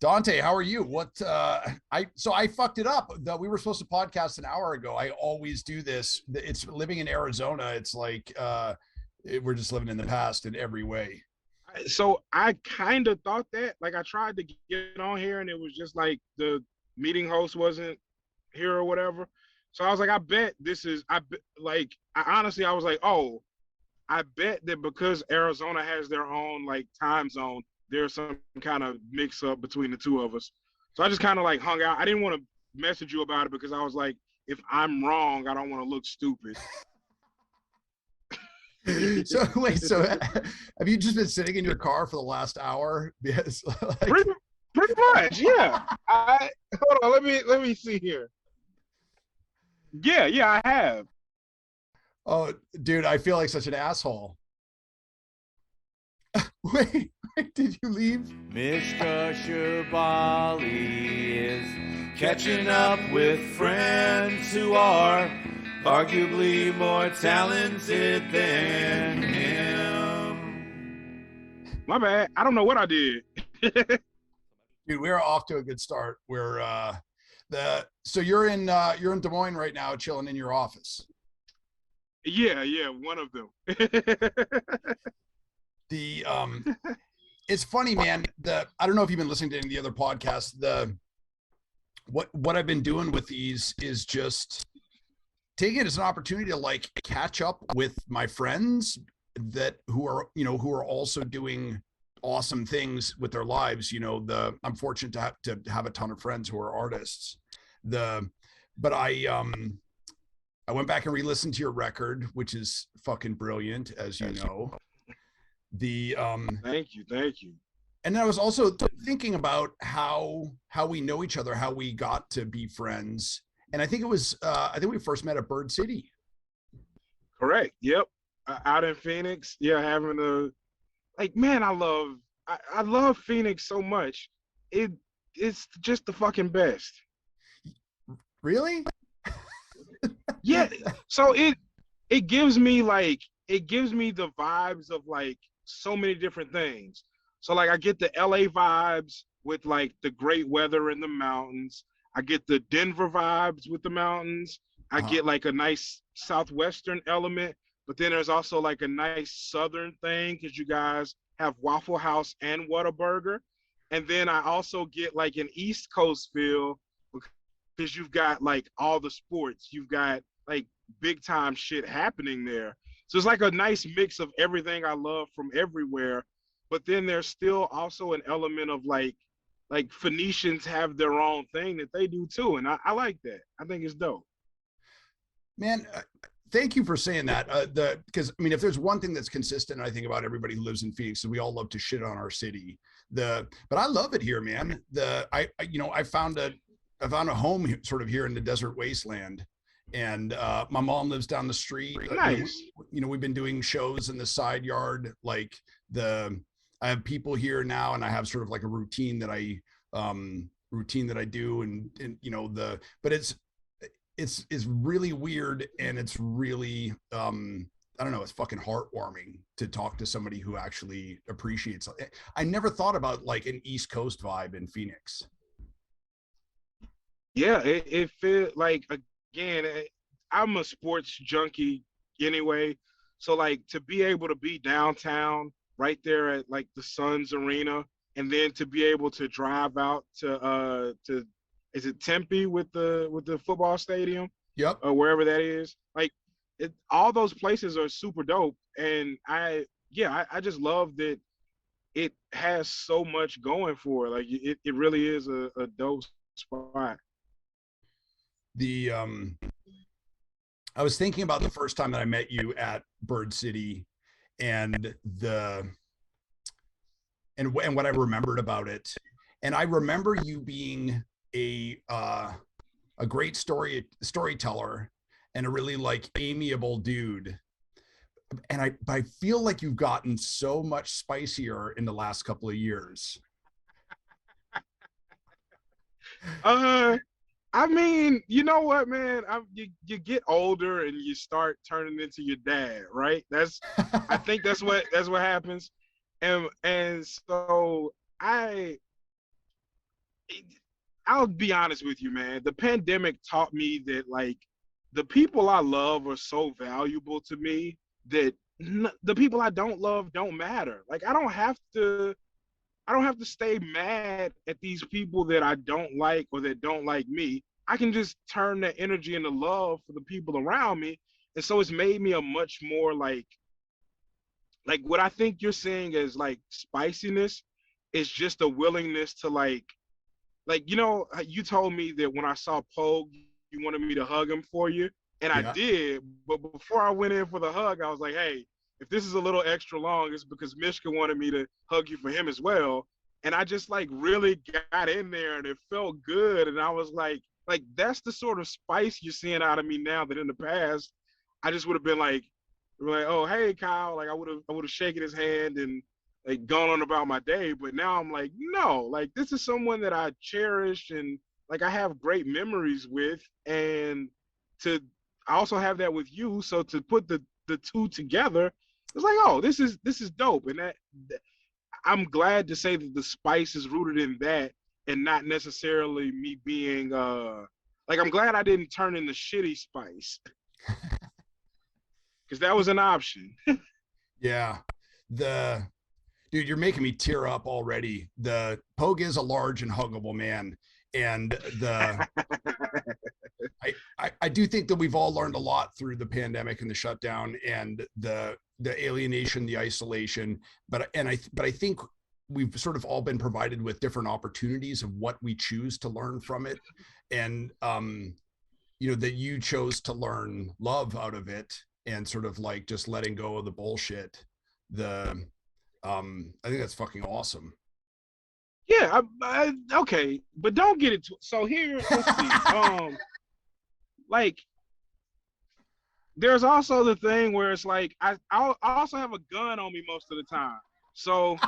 Dante, how are you? I fucked it up. We were supposed to podcast an hour ago. I always do this. It's living in Arizona. It's like we're just living in the past in every way. So I kind of thought that. Like I tried to get on here, and it was just like the meeting host wasn't here or whatever. So I was like, I bet this is. Honestly, I was like, oh, I bet that because Arizona has their own like time zone, there's some kind of mix up between the two of us. So I just kind of like hung out. I didn't want to message you about it because I was like, if I'm wrong, I don't want to look stupid. So wait, so have you just been sitting in your car for the last hour? Because like, pretty, pretty much, yeah. I hold on. Let me see here. Yeah, I have. oh, dude, I feel like such an asshole. Wait, did you leave? Mr. Shabali is catching up with friends who are arguably more talented than him. My bad. I don't know what I did. Dude, we're off to a good start. We're the so you're in Des Moines right now, chilling in your office. Yeah, one of them. The it's funny, man. I don't know if you've been listening to any of the other podcasts. What I've been doing with these is just taking it as an opportunity to like catch up with my friends that who are also doing awesome things with their lives. I'm fortunate to have a ton of friends who are artists. The but I went back and re-listened to your record, which is fucking brilliant, as you know. The Thank you. And then I was also thinking about how we know each other, how we got to be friends. And I think we first met at Bird City. Correct. Yep. Out in Phoenix. Yeah, having a like, man, I love Phoenix so much. It's just the fucking best. Really? Yeah. So it gives me the vibes of like so many different things. So like I get the LA vibes with like the great weather in the mountains. I get the Denver vibes with the mountains. I Uh-huh. get like a nice southwestern element, but then there's also like a nice southern thing because you guys have Waffle House and Whataburger. And then I also get like an East Coast feel because you've got like all the sports. You've got like big time shit happening there. So it's like a nice mix of everything I love from everywhere. But then there's still also an element of like Phoenicians have their own thing that they do too. And I like that. I think it's dope. Man, thank you for saying that. Because I mean, if there's one thing that's consistent, I think about everybody who lives in Phoenix, and we all love to shit on our city. But I love it here, man. I found a home sort of here in the desert wasteland, and my mom lives down the street. Nice. We've been doing shows in the side yard. I have people here now, and I have sort of like a routine that I do, and but it's really weird, and it's really I don't know, it's fucking heartwarming to talk to somebody who actually appreciates it. I never thought about like an East Coast vibe in Phoenix. Yeah, it feel like again, I'm a sports junkie anyway. So like to be able to be downtown right there at like the Suns Arena and then to be able to drive out to is it Tempe with the football stadium Yep. or wherever that is. Like all those places are super dope and I just love that it has so much going for it. Like it really is a dope spot. The I was thinking about the first time that I met you at Bird City, and and what I remembered about it. And I remember you being a great storyteller and a really like amiable dude. And I feel like you've gotten so much spicier in the last couple of years. Uh, I mean, you know what, man? You get older and you start turning into your dad, right? I think that's what happens, and so I I'll be honest with you, man. The pandemic taught me that like the people I love are so valuable to me that the people I don't love don't matter. Like I don't have to stay mad at these people that I don't like or that don't like me. I can just turn that energy into love for the people around me. And so it's made me a much more like what I think you're saying is like spiciness is just a willingness to like, you know, you told me that when I saw Pogue, you wanted me to hug him for you. And I Yeah. did. But before I went in for the hug, I was like, hey, if this is a little extra long, it's because Mishka wanted me to hug you for him as well. And I just like really got in there and it felt good. And I was like that's the sort of spice you're seeing out of me now that in the past, I just would have been like, oh, hey, Kyle. Like I would have shaken his hand and like gone on about my day. But now I'm like, no, like this is someone that I cherish and like I have great memories with. And to I also have that with you. So to put the two together, it's like, oh, this is dope. And that I'm glad to say that the spice is rooted in that and not necessarily me being like I'm glad I didn't turn into shitty spice because that was an option. Yeah. The dude, you're making me tear up already. The Pogue is a large and huggable man. And I do think that we've all learned a lot through the pandemic and the shutdown and the alienation, the isolation. But I think we've sort of all been provided with different opportunities of what we choose to learn from it. And you know, that you chose to learn love out of it and sort of like just letting go of the bullshit. I think that's fucking awesome. Yeah, okay, but don't get it. So here, let's see. Like there's also the thing where it's like I also have a gun on me most of the time. So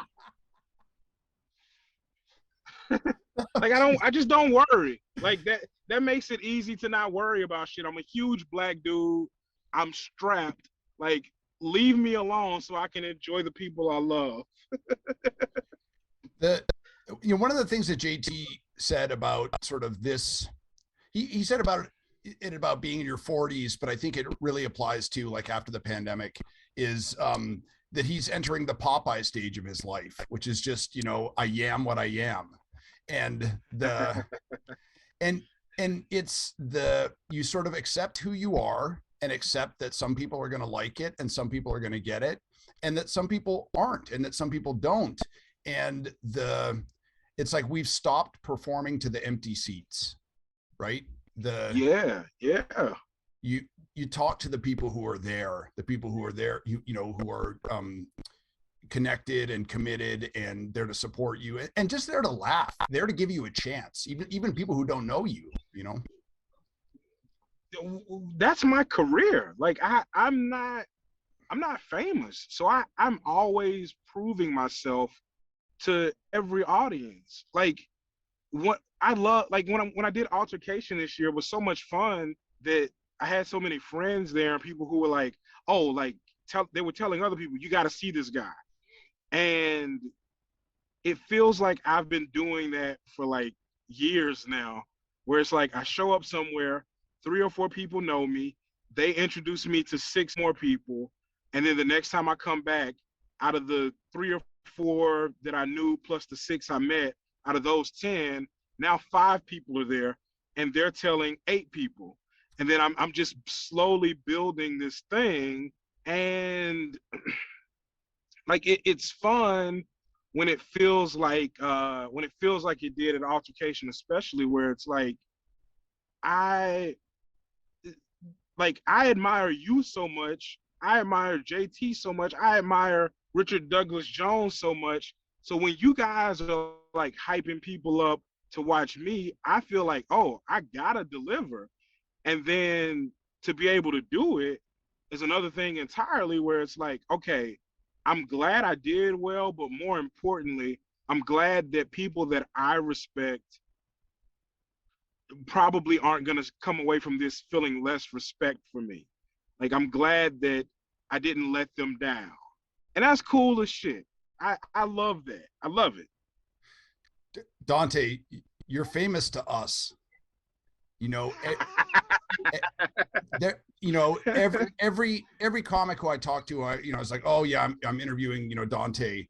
like I just don't worry. Like that makes it easy to not worry about shit. I'm a huge black dude. I'm strapped. Like leave me alone so I can enjoy the people I love. The you know, one of the things that JT said about sort of this, he said about it about being in your 40s, but I think it really applies to like after the pandemic is that he's entering the Popeye stage of his life, which is just, you know, I am what I am. And the and it's the you sort of accept who you are and accept that some people are going to like it and some people are going to get it and that some people aren't and that some people don't. And it's like we've stopped performing to the empty seats, right? Yeah, yeah. You talk to the people who are there, you know, who are connected and committed and there to support you and just there to laugh, there to give you a chance, even people who don't know you, you know. That's my career. Like I'm not famous. So I'm always proving myself to every audience. Like what I love, like when I did Altercation this year, it was so much fun that I had so many friends there and people who were like, oh, like they were telling other people, you got to see this guy. And it feels like I've been doing that for like years now, where it's like I show up somewhere, 3 or 4 people know me, they introduce me to 6 more people, and then the next time I come back, out of the 3 or 4 that I knew plus the 6 I met, out of those 10, now 5 people are there, and they're telling 8 people, and then I'm just slowly building this thing, and like it's fun when it feels like it did at Altercation, especially where it's like I I admire you so much, I admire JT so much, I admire Richard Douglas Jones so much. So when you guys are like hyping people up to watch me, I feel like, oh, I gotta deliver. And then to be able to do it is another thing entirely where it's like, okay, I'm glad I did well, but more importantly, I'm glad that people that I respect probably aren't going to come away from this feeling less respect for me. Like, I'm glad that I didn't let them down. And that's cool as shit. I love that. I love it. Dante, you're famous to us. You know, there, you know, every comic who I talk to, you know, it's like, oh yeah, I'm interviewing, you know, Dante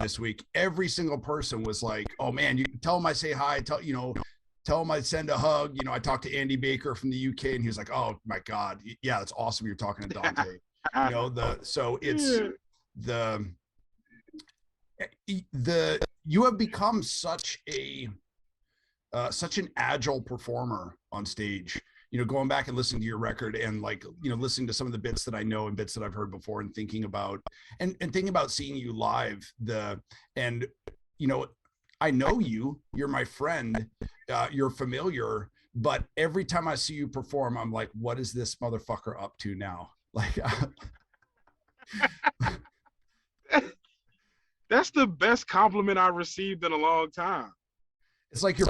this week. Every single person was like, oh man, you tell him I say hi, tell him I send a hug. You know, I talked to Andy Baker from the UK, and he was like, oh my god, yeah, it's awesome you're talking to Dante. You know, so it's the you have become such an agile performer on stage. You know, going back and listening to your record and like, you know, listening to some of the bits that I know and bits that I've heard before and thinking about seeing you live, and you know, I know you're my friend, you're familiar, but every time I see you perform, I'm like, what is this motherfucker up to now? Like, that's the best compliment I received in a long time. It's like you're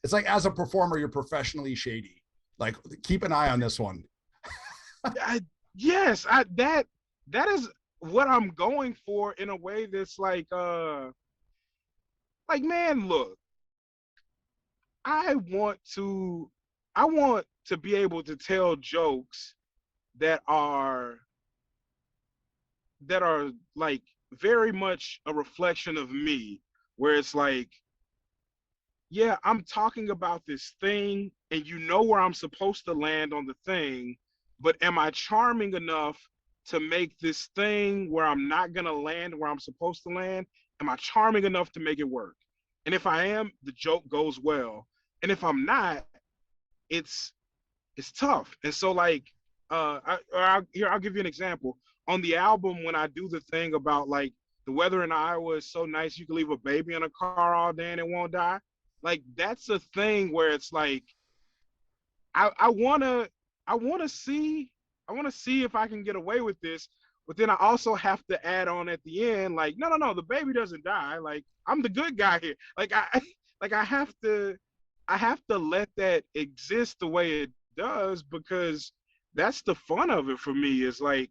it's like as a performer, you're professionally shady. Like, keep an eye on this one. Yes, that is what I'm going for in a way that's like man, look, I want to be able to tell jokes that are like very much a reflection of me, where it's like, yeah, I'm talking about this thing and you know where I'm supposed to land on the thing, but am I charming enough to make this thing where I'm not going to land where I'm supposed to land? Am I charming enough to make it work? And if I am, the joke goes well. And if I'm not, it's tough. And so like, I'll give you an example. On the album, when I do the thing about like the weather in Iowa is so nice you can leave a baby in a car all day and it won't die. Like, that's a thing where it's like, I wanna see if I can get away with this, but then I also have to add on at the end, like, no, the baby doesn't die. Like, I'm the good guy here. Like, I have to let that exist the way it does, because that's the fun of it for me. Is like,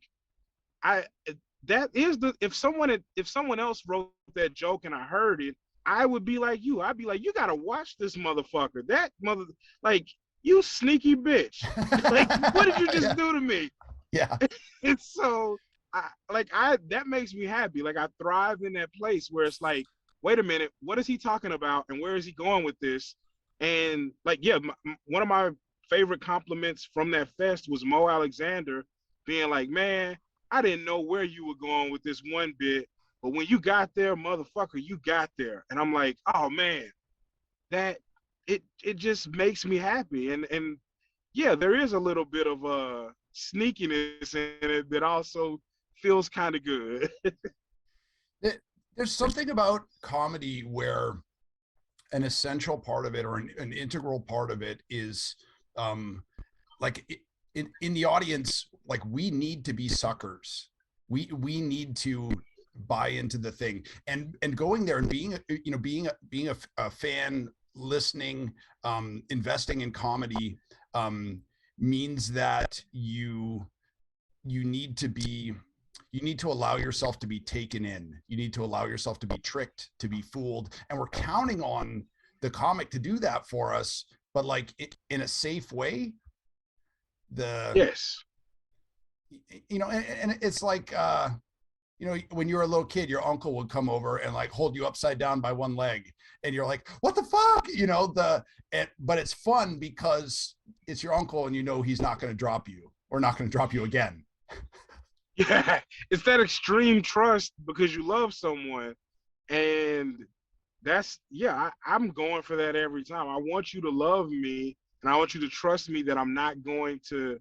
if someone else wrote that joke and I heard it, I would be like you. I'd be like, you gotta watch this motherfucker. Like, you sneaky bitch. Like, what did you just do to me? Yeah. And so that makes me happy. Like, I thrive in that place where it's like, wait a minute, what is he talking about and where is he going with this? And like, yeah, one of my favorite compliments from that fest was Mo Alexander being like, man, I didn't know where you were going with this one bit, but when you got there, motherfucker, you got there. And I'm like, oh man, that it just makes me happy. And yeah, there is a little bit of sneakiness in it that also feels kind of good. There's something about comedy where an essential part of it, or an integral part of it, is like in the audience, like, we need to be suckers. We need to buy into the thing, and going there and being a fan, listening, investing in comedy, means that you need to allow yourself to be taken in. You need to allow yourself to be tricked, to be fooled, and we're counting on the comic to do that for us, but like, in a safe way. Yes. You know, and it's like, you know, when you were a little kid, your uncle would come over and like hold you upside down by one leg, and you're like, what the fuck? You know, but it's fun because it's your uncle and you know he's not going to drop you, or not going to drop you again. Yeah, it's that extreme trust because you love someone. And that's, yeah, I'm going for that every time. I want you to love me, and I want you to trust me that I'm not going to,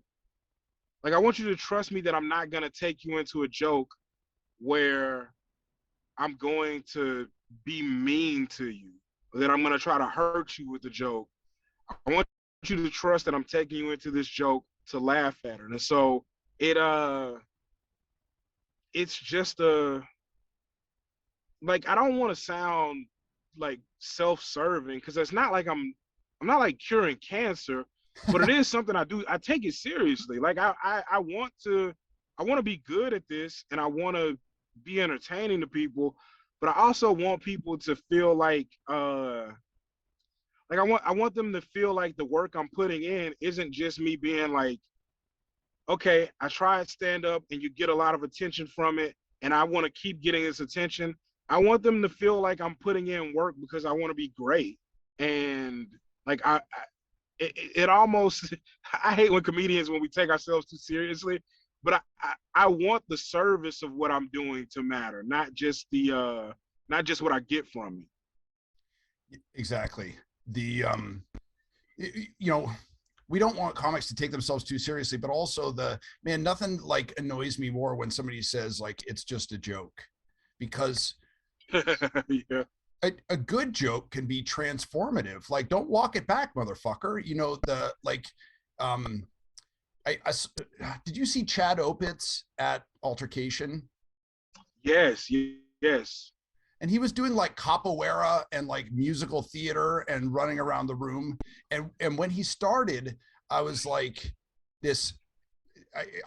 like, I want you to trust me that I'm not going to take you into a joke where I'm going to be mean to you, or that I'm going to try to hurt you with the joke. I want you to trust that I'm taking you into this joke to laugh at it. And so it's just like, I don't want to sound like self-serving, because it's not like I'm not like curing cancer, but it is something I do. I take it seriously. Like, I want to be good at this, and I want to be entertaining to people, but I also want people to feel like I want them to feel like the work I'm putting in isn't just me being like, okay, I tried stand up and you get a lot of attention from it, and I want to keep getting this attention. I want them to feel like I'm putting in work because I want to be great. And like it almost I hate when comedians when we take ourselves too seriously, but I want the service of what I'm doing to matter, not just what I get from it. Exactly. The you know, we don't want comics to take themselves too seriously, but also the man, nothing like annoys me more when somebody says like it's just a joke, because Yeah. a good joke can be transformative. Like, don't walk it back, motherfucker. The like, um, I did you see Chad Opitz at Altercation? Yes, yes. And he was doing like capoeira and like musical theater and running around the room. And when he started, I was like, this.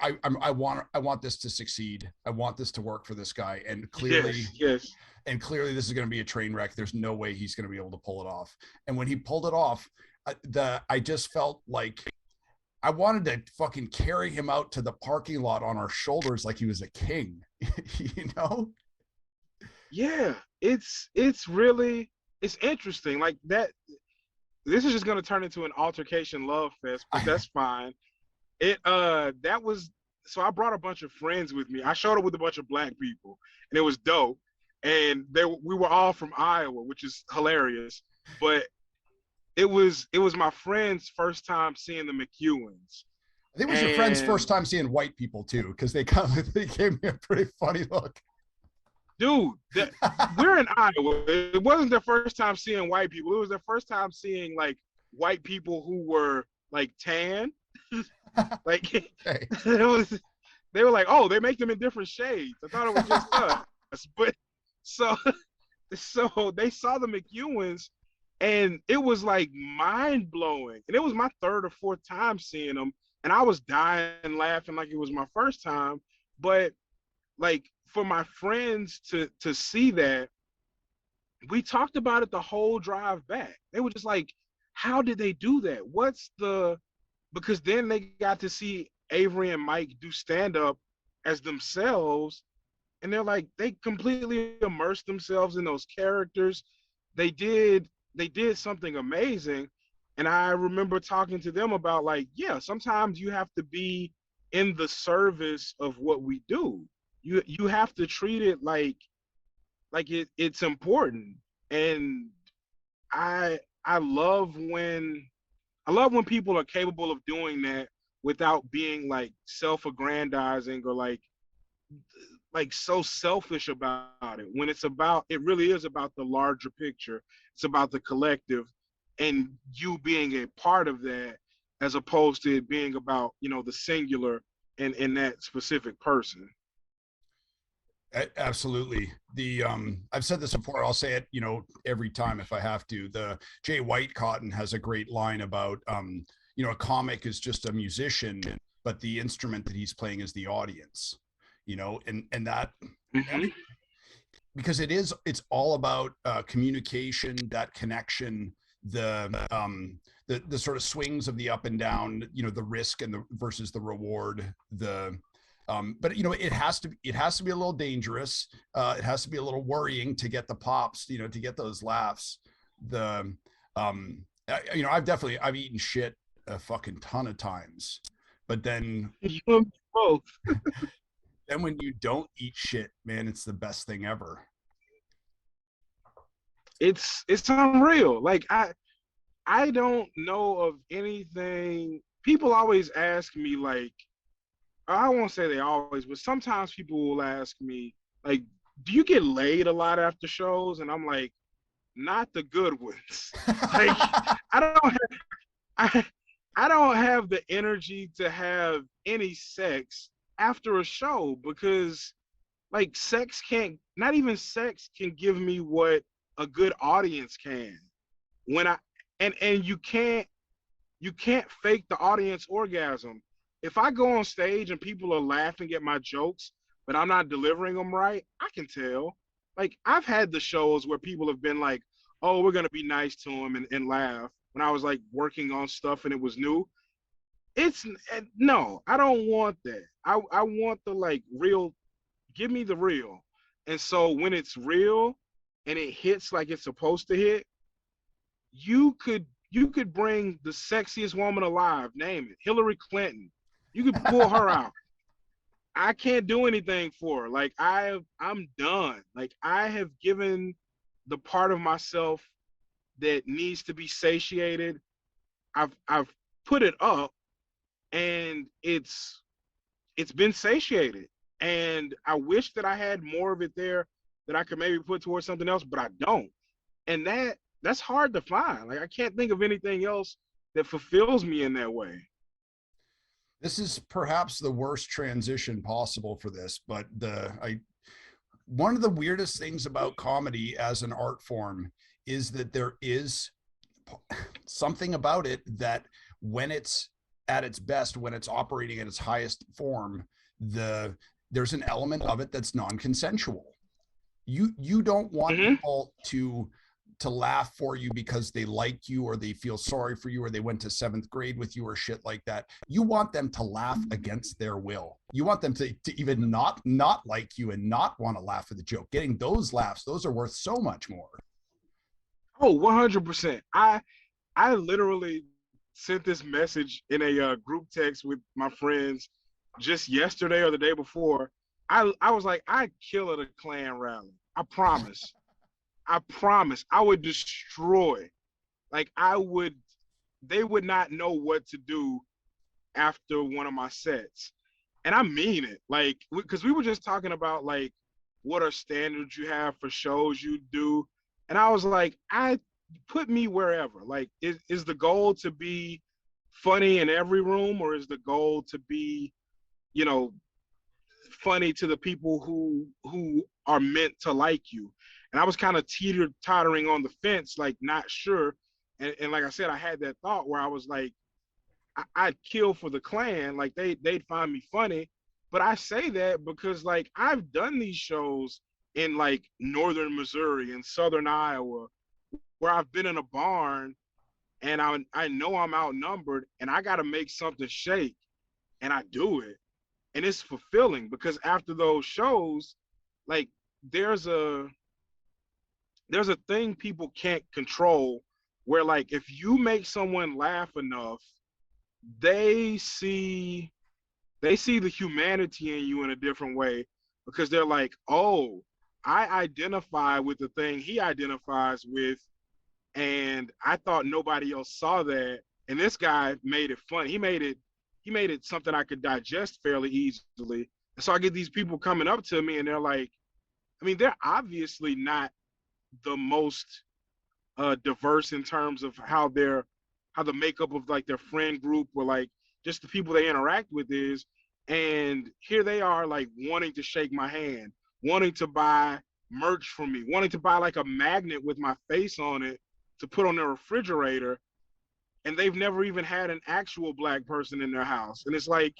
I want this to succeed. I want this to work for this guy. And clearly, Yes. this is going to be a train wreck. There's no way he's going to be able to pull it off. And when he pulled it off, I just felt like I wanted to fucking carry him out to the parking lot on our shoulders like he was a king, you know? Yeah, it's really it's interesting. Like that this is just gonna turn into an altercation love fest, but that's fine. That was so I brought a bunch of friends with me. I showed up with a bunch of black people and it was dope. And we were all from Iowa, which is hilarious. But it was my friend's first time seeing the McEwens. I think it was your friend's first time seeing white people too, because they gave me a pretty funny look. Dude, we're in Iowa. It wasn't their first time seeing white people. It was their first time seeing like white people who were like tan. Like Hey. they were like, oh, they make them in different shades. I thought it was just us. But so they saw the McEwens and it was like mind blowing. And it was my third or fourth time seeing them. And I was dying laughing like it was my first time. But like for my friends to see that, we talked about it the whole drive back. They were just like, how did they do that? Because then they got to see Avery and Mike do stand up as themselves, and they're like, they completely immersed themselves in those characters. They did something amazing. And I remember talking to them about like, yeah, sometimes you have to be in the service of what we do. You have to treat it like it's important. And I I love when people are capable of doing that without being like self-aggrandizing or like so selfish about it. When it really is about the larger picture. It's about the collective and you being a part of that, as opposed to it being about, the singular and that specific person. Absolutely. I've said this before, I'll say it, every time if I have to. The Jay White Cotton has a great line about a comic is just a musician, but the instrument that he's playing is the audience, and that Mm-hmm. because it's all about communication, that connection, the sort of swings of the up and down, the risk and the versus the reward, but it has to be a little dangerous. It has to be a little worrying to get the pops, to get those laughs. I've eaten shit a fucking ton of times, but then You and me both. then when you don't eat shit, man, it's the best thing ever. It's unreal. Like I don't know of anything. People always ask me like, I won't say they always, but sometimes people will ask me like, do you get laid a lot after shows? And I'm like, not the good ones. Like I don't have I don't have the energy to have any sex after a show, because like not even sex can give me what a good audience can. When I and you can't fake the audience orgasm. If I go on stage and people are laughing at my jokes, but I'm not delivering them right, I can tell. like I've had the shows where people have been like, oh, we're gonna be nice to him and laugh when I was like working on stuff and it was new. It's no, I don't want that. I want the like real, give me the real. And so when it's real and it hits like it's supposed to hit, you could bring the sexiest woman alive, name it, Hillary Clinton. You could pull her out. I can't do anything for her. Like I'm done. Like I have given the part of myself that needs to be satiated. I've put it up and it's been satiated. And I wish that I had more of it there that I could maybe put towards something else, but I don't. And that's hard to find. Like I can't think of anything else that fulfills me in that way. This is perhaps the worst transition possible for this, but one of the weirdest things about comedy as an art form is that there is something about it that when it's at its best, when it's operating at its highest form, there's an element of it that's non-consensual. You don't want people to laugh for you because they like you or they feel sorry for you or they went to 7th grade with you or shit like that. You want them to laugh against their will. You want them to even not like you and not want to laugh at the joke. Getting those laughs, those are worth so much more. Oh, 100%. I literally sent this message in a group text with my friends just yesterday or the day before. I was like, I'd kill at a Klan rally. I promise. I promise. I would destroy. Like they would not know what to do after one of my sets. And I mean it. Like, because we were just talking about like what are standards you have for shows you do. And I was like, I put me wherever. Like, is the goal to be funny in every room, or is the goal to be, you know, funny to the people who are meant to like you? And I was kind of tottering on the fence, like not sure. And like I said, I had that thought where I was like, I'd kill for the Klan, like they'd find me funny. But I say that because like I've done these shows in like northern Missouri and southern Iowa where I've been in a barn and I know I'm outnumbered and I got to make something shake, and I do it. And it's fulfilling because after those shows, like there's a thing people can't control where like if you make someone laugh enough, they see the humanity in you in a different way, because they're like, oh, I identify with the thing he identifies with, and I thought nobody else saw that. And this guy made it fun. He made it something I could digest fairly easily. And so I get these people coming up to me and they're like, I mean, they're obviously not the most diverse in terms of how the makeup of like their friend group or like just the people they interact with is. And here they are like wanting to shake my hand, wanting to buy merch from me, wanting to buy like a magnet with my face on it to put on their refrigerator. And they've never even had an actual Black person in their house. And it's like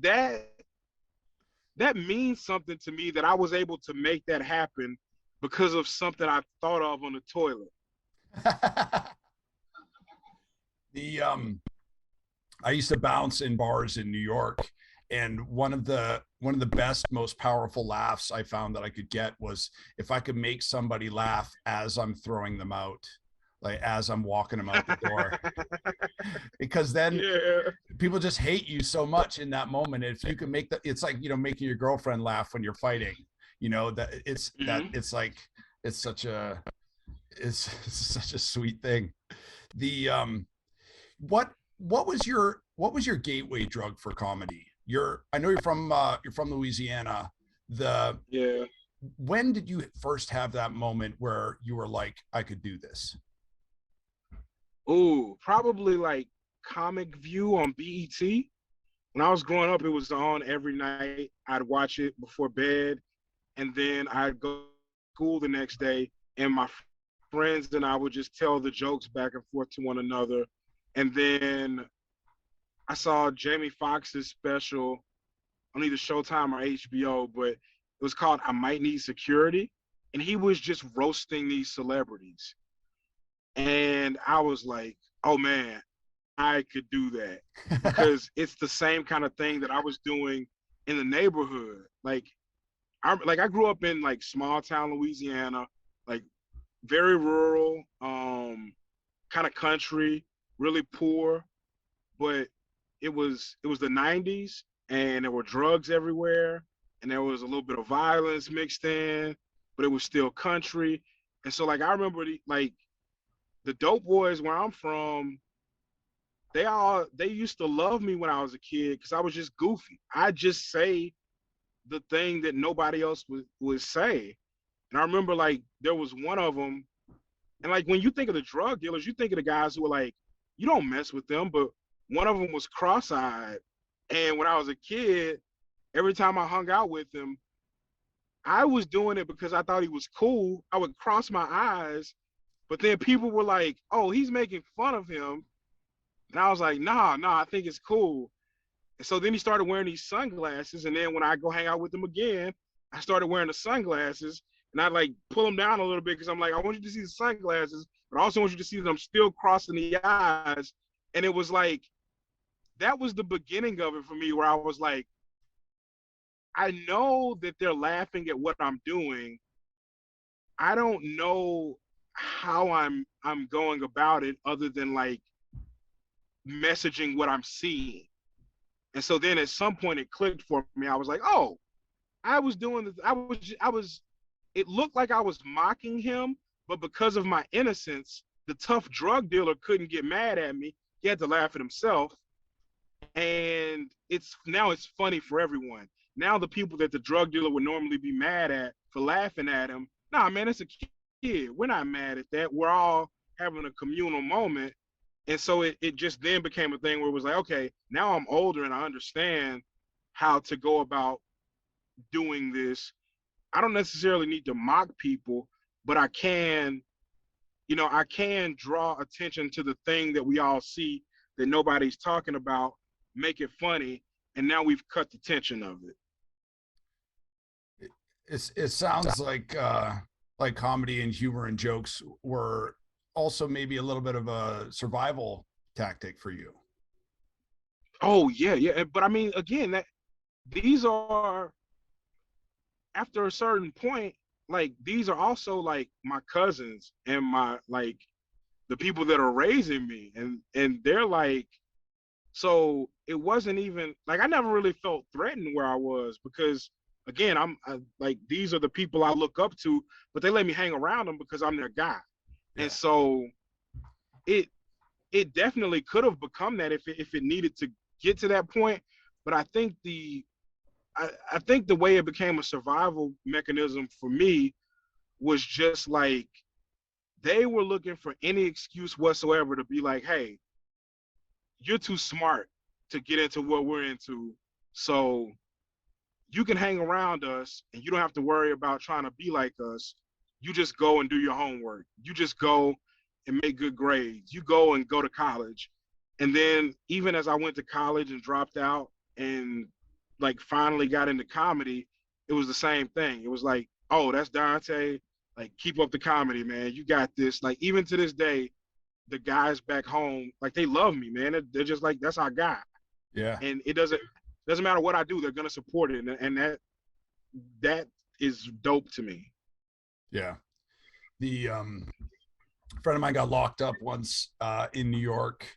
that means something to me that I was able to make that happen because of something I thought of on the toilet. I used to bounce in bars in New York, and one of the best, most powerful laughs I found that I could get was if I could make somebody laugh as I'm throwing them out, like as I'm walking them out the door. Because then people just hate you so much in that moment. If you can make it's like, making your girlfriend laugh when you're fighting, that it's like, it's such a sweet thing. The what was your gateway drug for comedy? I know you're from Louisiana. When did you first have that moment where you were like, I could do this? Ooh, probably like Comic View on BET. When I was growing up, it was on every night. I'd watch it before bed, and then I'd go to school the next day, and my friends and I would just tell the jokes back and forth to one another. And then I saw Jamie Foxx's special on either Showtime or HBO, but It was called I Might Need Security. And he was just roasting these celebrities. And I was like, oh man, I could do that, because it's the same kind of thing that I was doing in the neighborhood. I grew up in like small town Louisiana, like very rural, kind of country, really poor, but it was the 90s, and there were drugs everywhere, and there was a little bit of violence mixed in, but it was still country. And so like I remember the dope boys where I'm from, they used to love me when I was a kid because I was just goofy. I just say the thing that nobody else would say. And I remember like there was one of them, and like when you think of the drug dealers, you think of the guys who were like, you don't mess with them, but one of them was cross-eyed. And when I was a kid, every time I hung out with him, I was doing it because I thought he was cool. I would cross my eyes, but then people were like, oh, he's making fun of him. And I was like, nah, I think it's cool. And so then he started wearing these sunglasses. And then when I go hang out with him again, I started wearing the sunglasses. And I like pull them down a little bit because I'm like, I want you to see the sunglasses, but I also want you to see that I'm still crossing the eyes. And it was like, that was the beginning of it for me, where I was like, I know that they're laughing at what I'm doing. I don't know how I'm going about it other than like messaging what I'm seeing. And so then at some point it clicked for me. I was like, oh, I was doing this. It looked like I was mocking him, but because of my innocence, the tough drug dealer couldn't get mad at me. He had to laugh at himself. And it's funny for everyone. Now the people that the drug dealer would normally be mad at for laughing at him, nah, man, it's a kid. We're not mad at that. We're all having a communal moment. And so it just then became a thing where it was like, okay, now I'm older and I understand how to go about doing this. I don't necessarily need to mock people, but I can draw attention to the thing that we all see that nobody's talking about, make it funny, and now we've cut the tension of it. It sounds like comedy and humor and jokes were also maybe a little bit of a survival tactic for you. Oh yeah. But I mean, again, these are, after a certain point, like these are also like my cousins and my like the people that are raising me, and they're like, so it wasn't even like I never really felt threatened where I was, because again, like these are the people I look up to, but they let me hang around them because I'm their guy. Yeah. And so it definitely could have become that if it needed to get to that point. But I think I think the way it became a survival mechanism for me was just like they were looking for any excuse whatsoever to be like, hey, you're too smart to get into what we're into, so you can hang around us and you don't have to worry about trying to be like us. You just go and do your homework. You just go and make good grades. You go to college. And then even as I went to college and dropped out and like finally got into comedy, it was the same thing. It was like, oh, that's Dante. Like, keep up the comedy, man. You got this. Like, even to this day, the guys back home, like, they love me, man. They're just like, that's our guy. Yeah. And it doesn't matter what I do, they're gonna support it. And that is dope to me. Yeah. The friend of mine got locked up once in New York,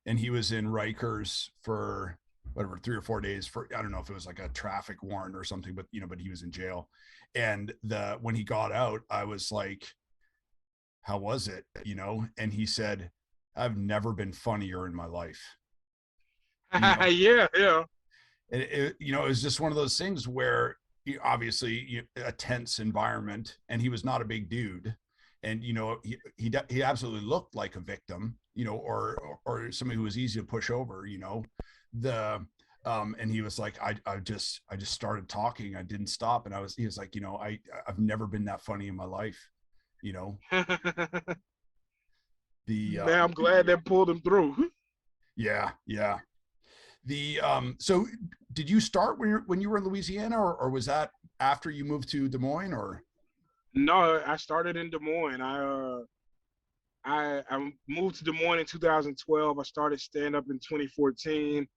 and he was in Rikers for whatever 3 or 4 days for, I don't know if it was like a traffic warrant or something, but but he was in jail. And when he got out, I was like, how was it? And he said, I've never been funnier in my life. Yeah. And it was just one of those things where obviously a tense environment, and he was not a big dude. And, he absolutely looked like a victim, or somebody who was easy to push over, and he was like, I just started talking. I didn't stop. And he was like, I've never been that funny in my life, Man, I'm glad that pulled him through. Yeah. So did you start when you were in Louisiana, or was that after you moved to Des Moines, or? No, I started in Des Moines. I moved to Des Moines in 2012. I started stand up in 2014,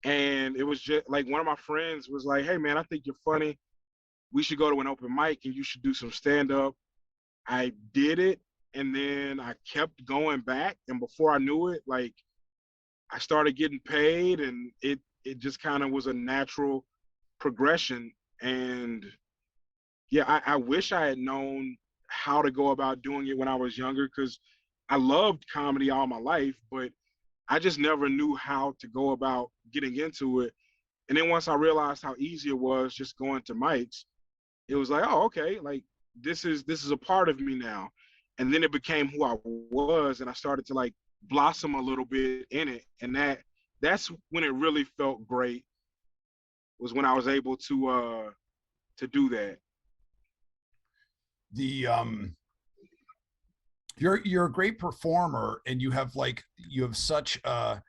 and it was just like one of my friends was like, "Hey man, I think you're funny. We should go to an open mic and you should do some stand up." I did it, and then I kept going back, and before I knew it, like I started getting paid, and it just kind of was a natural progression. And yeah, I wish I had known how to go about doing it when I was younger, because I loved comedy all my life, but I just never knew how to go about getting into it. And then once I realized how easy it was just going to mics, it was like, oh, okay, like this is a part of me now. And then it became who I was, and I started to like blossom a little bit in it. And that's when it really felt great, was when I was able to do that. The you're a great performer, and you have such a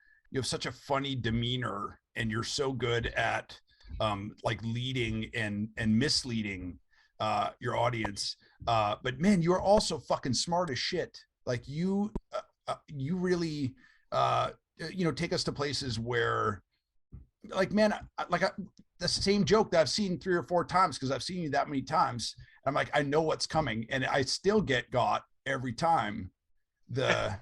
funny demeanor, and you're so good at like leading and misleading your audience. But man, you're also fucking smart as shit. Like you really take us to places where, like, man, the same joke that I've seen 3 or 4 times, because I've seen you that many times. I'm like, I know what's coming, and I still get got every time. The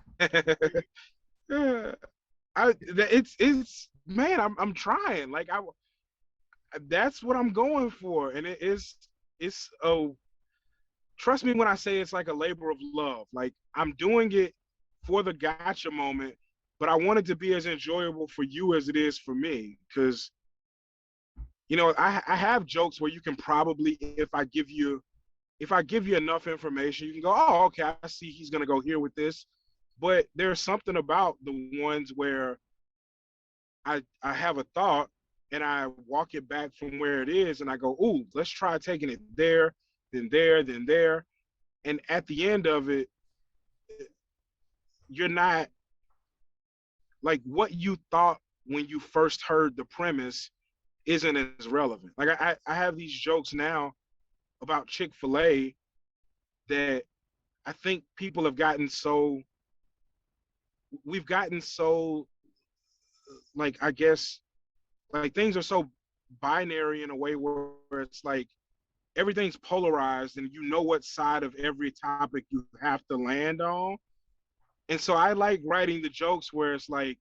It's man, I'm trying. Like that's what I'm going for, and it's oh, trust me when I say it's like a labor of love. Like I'm doing it for the gotcha moment, but I want it to be as enjoyable for you as it is for me, because I have jokes where you can probably, if I give you enough information, you can go, oh, okay, I see he's gonna go here with this. But there's something about the ones where I have a thought and I walk it back from where it is, and I go, ooh, let's try taking it there, then there, then there. And at the end of it, you're not like what you thought when you first heard the premise isn't as relevant. Like I have these jokes now about Chick-fil-A that I think people have gotten so, we've gotten so, like, I guess, like things are so binary in a way where it's like everything's polarized and you know what side of every topic you have to land on. And so I like writing the jokes where it's like,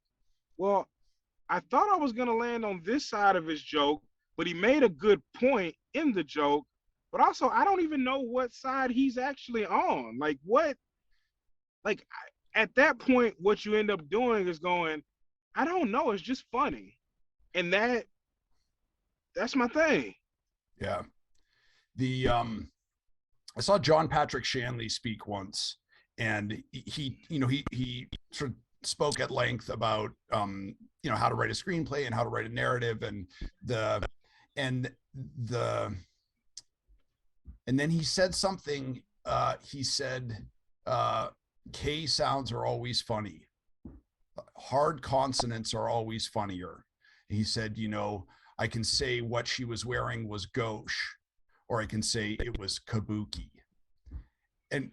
well, I thought I was going to land on this side of his joke, but he made a good point in the joke. But also, I don't even know what side he's actually on. Like, what? Like, at that point, what you end up doing is going, I don't know. It's just funny. And that's my thing. Yeah. I saw John Patrick Shanley speak once, and he sort of spoke at length about how to write a screenplay and how to write a narrative, and then he said something. He said, K sounds are always funny. Hard consonants are always funnier. He said, I can say what she was wearing was gauche, or I can say it was kabuki. And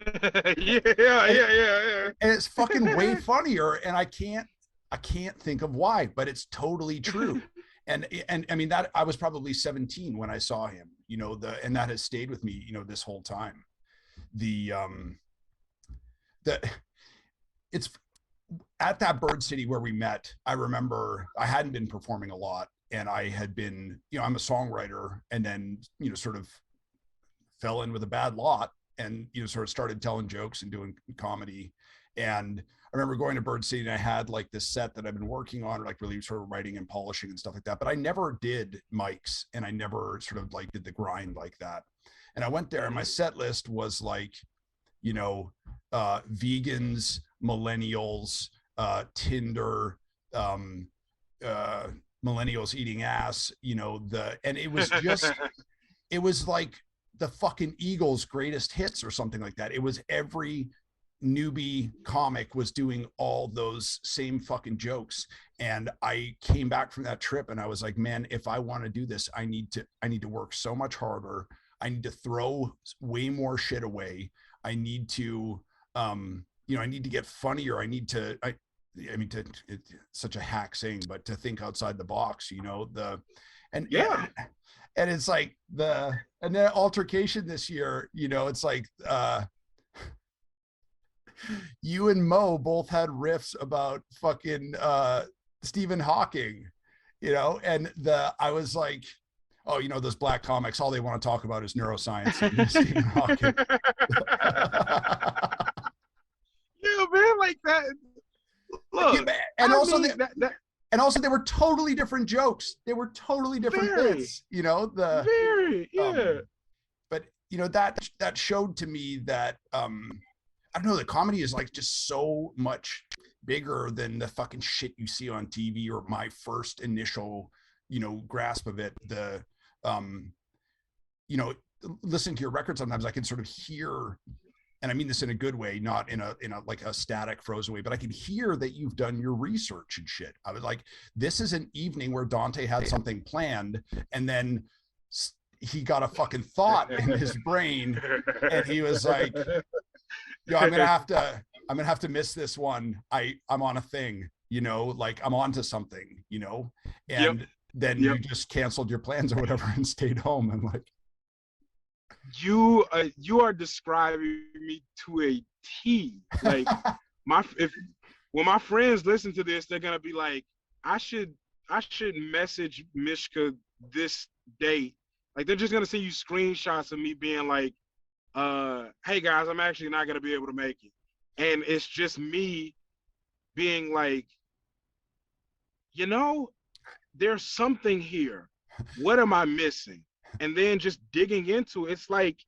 yeah. And it's fucking way funnier. And I can't think of why, but it's totally true. And I mean, that I was probably 17 when I saw him, and that has stayed with me, this whole time. It's at that Bird City where we met. I remember I hadn't been performing a lot, and I had been, I'm a songwriter, and then, sort of fell in with a bad lot, and, sort of started telling jokes and doing comedy. And I remember going to Bird City, and I had like this set that I've been working on, or like really sort of writing and polishing and stuff like that. But I never did mics, and I never sort of like did the grind like that. And I went there, and my set list was like, vegans, millennials, Tinder, millennials eating ass, and it was just, it was like the fucking Eagles' greatest hits or something like that. It was every newbie comic was doing all those same fucking jokes. And I came back from that trip and I was like, man, if I want to do this, I need to work so much harder. I need to throw way more shit away. I need to, I need to get funnier. I mean, it's such a hack saying, but to think outside the box, and it's like and then altercation this year, it's like, you and Mo both had riffs about fucking Stephen Hawking, and I was like, oh, those black comics, all they want to talk about is neuroscience and Stephen Hawking. Yeah, man, like that. Look, yeah, and also they were totally different jokes. They were totally different bits, but that showed to me that I don't know, the comedy is like just so much bigger than the fucking shit you see on TV or my first initial, grasp of it. Listening to your record, sometimes I can sort of hear, and I mean this in a good way, not in a like a static frozen way, but I can hear that you've done your research and shit. I was like, this is an evening where Dante had something planned and then he got a fucking thought in his brain and he was like, I'm gonna have to miss this one. I'm on a thing, like I'm on to something, and then you just canceled your plans or whatever and stayed home. I'm like, you are describing me to a T. Like when my friends listen to this, they're gonna be like, I should message Mishka this date. Like they're just gonna send you screenshots of me being like, hey guys, I'm actually not gonna be able to make it. And it's just me being like, there's something here. What am I missing? And then just digging into it, it's like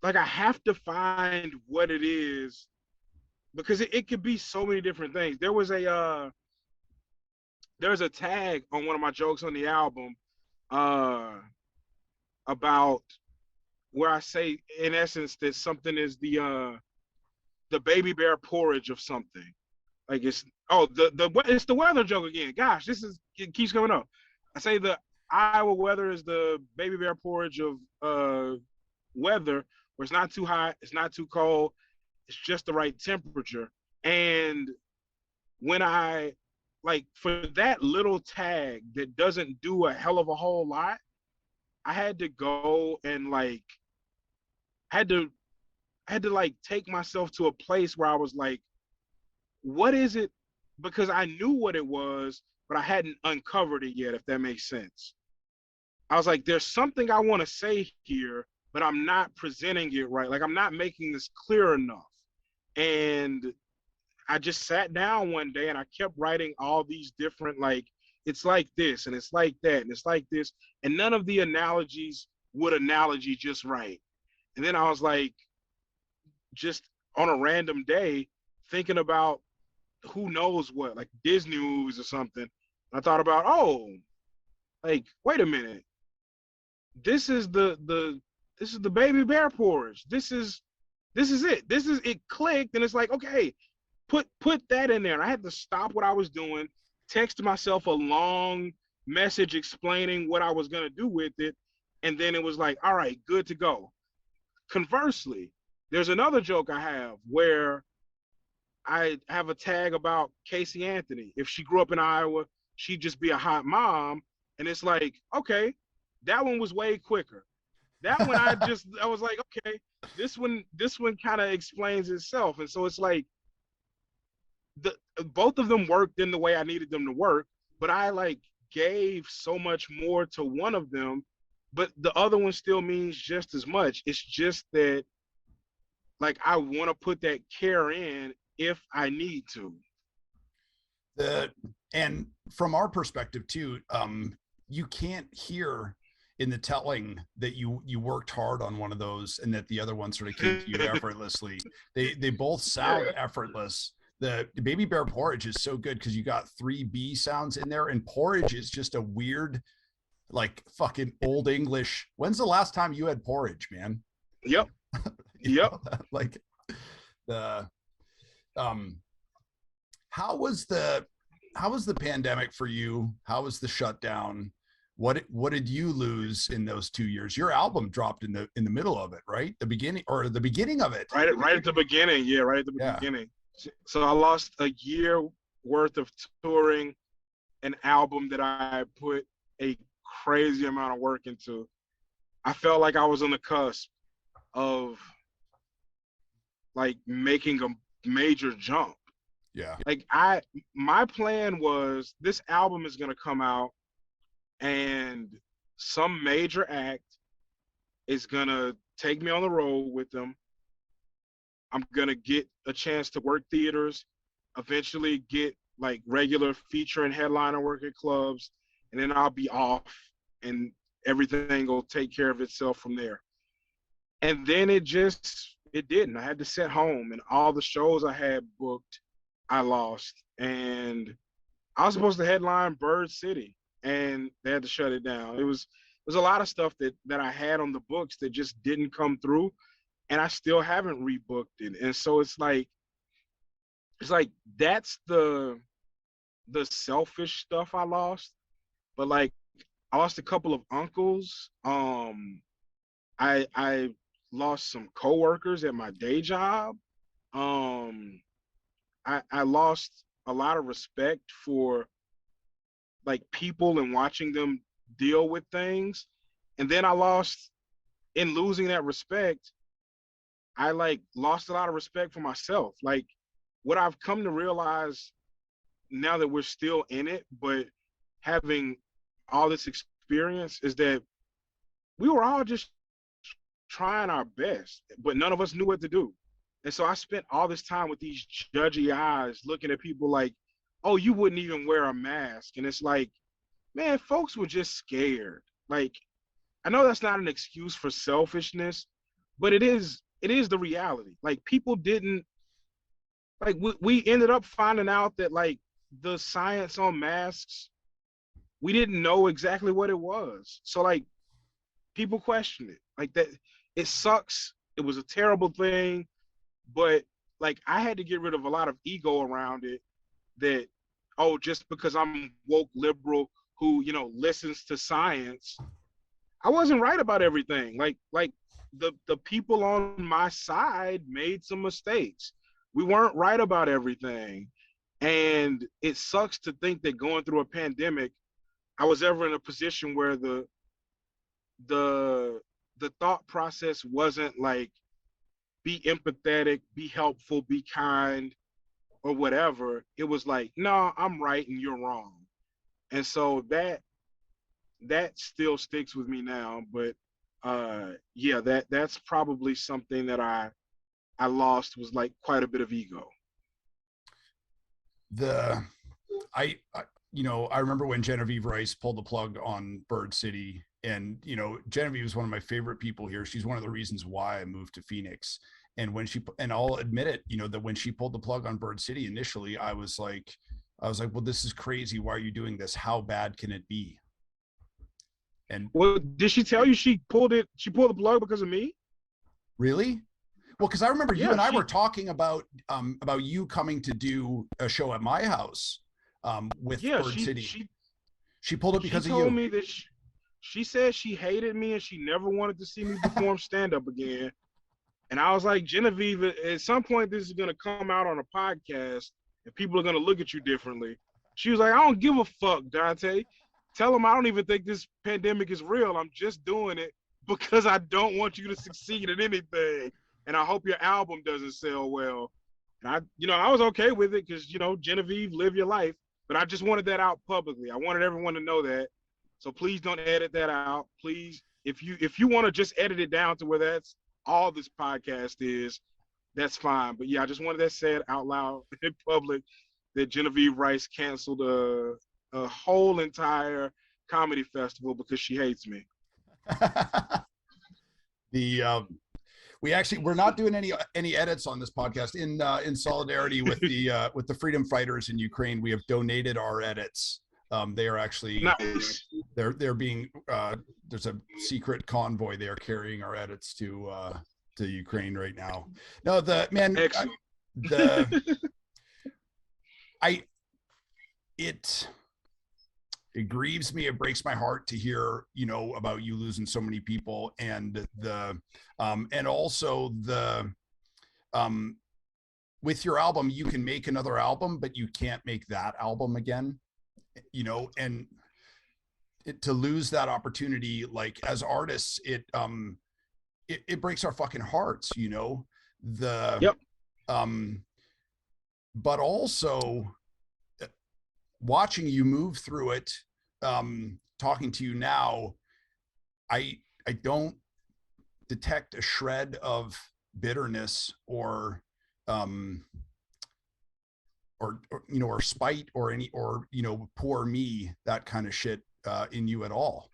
I have to find what it is, because it could be so many different things. There's a tag on one of my jokes on the album about where I say, in essence, that something is the baby bear porridge of something. Like it's the weather joke again. Gosh, it keeps coming up. I say the Iowa weather is the baby bear porridge of weather, where it's not too hot, it's not too cold, it's just the right temperature. And when I for that little tag that doesn't do a hell of a whole lot, I had to go and had to take myself to a place where I was like, what is it? Because I knew what it was, but I hadn't uncovered it yet, if that makes sense. I was like, there's something I want to say here, but I'm not presenting it right. Like I'm not making this clear enough. And I just sat down one day and I kept writing all these different, it's like this and it's like that and it's like this. And none of the analogies would analogy just right. And then I was like, just on a random day, thinking about who knows what, like Disney movies or something. I thought about, wait a minute. This is the baby bear porridge. This is it. It clicked and it's like, okay, put that in there. And I had to stop what I was doing, text myself a long message explaining what I was gonna do with it. And then it was like, all right, good to go. Conversely, there's another joke I have where I have a tag about Casey Anthony. If she grew up in Iowa, she'd just be a hot mom. And it's like, okay, that one was way quicker. That one I was like, okay, this one kind of explains itself. And so it's like both of them worked in the way I needed them to work, but I gave so much more to one of them, but the other one still means just as much. It's just that I want to put that care in if I need to. And from our perspective too, you can't hear in the telling that you worked hard on one of those and that the other one sort of came to you effortlessly. They both sound effortless. The baby bear porridge is so good because you got 3 B sounds in there, and porridge is just a weird, fucking old English. When's the last time you had porridge, man? Yep. Yep. Like the how was the pandemic for you? How was the shutdown? What did you lose in those 2 years? Your album dropped in the middle of it, right? The beginning of it. Right at the beginning. Yeah, right at the beginning. So I lost a year worth of touring, an album that I put a crazy amount of work into. I felt like I was on the cusp of like making a major jump. Yeah. Like my plan was this album is gonna come out and some major act is gonna take me on the road with them. I'm gonna get a chance to work theaters, eventually get like regular feature and headliner work at clubs, and then I'll be off and everything will take care of itself from there. And then it didn't. I had to sit home, and all the shows I had booked, I lost. And I was supposed to headline Bird City, and they had to shut it down. It was a lot of stuff that I had on the books that just didn't come through, and I still haven't rebooked it. And so it's like that's the selfish stuff I lost. But like I lost a couple of uncles. I lost some coworkers at my day job. I lost a lot of respect for like people and watching them deal with things. And then in losing that respect, I like lost a lot of respect for myself. Like what I've come to realize now that we're still in it, but having all this experience, is that we were all just trying our best, but none of us knew what to do. And so I spent all this time with these judgy eyes looking at people like, oh, you wouldn't even wear a mask. And it's like, man, folks were just scared. Like, I know that's not an excuse for selfishness, but it is the reality. Like people didn't, like we ended up finding out that like the science on masks, we didn't know exactly what it was. So like people questioned it. Like that, it sucks. It was a terrible thing, but like I had to get rid of a lot of ego around it that, oh, just because I'm woke liberal who, listens to science, I wasn't right about everything. Like the people on my side made some mistakes. We weren't right about everything. And it sucks to think that going through a pandemic, I was ever in a position where the thought process wasn't like, be empathetic, be helpful, be kind, or whatever. It was like, no, I'm right and you're wrong. And so that still sticks with me now. But yeah, that's probably something that I lost, was like quite a bit of ego. I remember when Genevieve Rice pulled the plug on Bird City, and Genevieve is one of my favorite people here. She's one of the reasons why I moved to Phoenix. And and I'll admit it, that when she pulled the plug on Bird City initially, I was like, well, this is crazy. Why are you doing this? How bad can it be? And well, did she tell you she pulled the plug because of me? Really? Well, because I remember you and I were talking about you coming to do a show at my house with Bird City. She pulled it because of you. She told me that she said she hated me and she never wanted to see me perform stand-up again. And I was like, Genevieve, at some point this is going to come out on a podcast and people are going to look at you differently. She was like, I don't give a fuck, Dante. Tell them I don't even think this pandemic is real. I'm just doing it because I don't want you to succeed at anything. And I hope your album doesn't sell well. And I was okay with it because, Genevieve, live your life. But I just wanted that out publicly. I wanted everyone to know that. So please don't edit that out. Please, if you want to just edit it down to where that's all this podcast is, that's fine. But yeah, I just wanted that said out loud in public that Genevieve Rice canceled a whole entire comedy festival because she hates me. We're not doing any edits on this podcast in solidarity with the freedom fighters in Ukraine. We have donated our edits. They are actually nice. They're being there's a secret convoy they are carrying our edits to to Ukraine right now. No, the man, Excellent. It grieves me. It breaks my heart to hear, you know, about you losing so many people, and also with your album, you can make another album, but you can't make that album again, you know, and to lose that opportunity, like as artists, it breaks our fucking hearts, you know, Yep. but also watching you move through it, talking to you now, I don't detect a shred of bitterness or you know, or spite or any, or, you know, poor me, that kind of shit in you at all.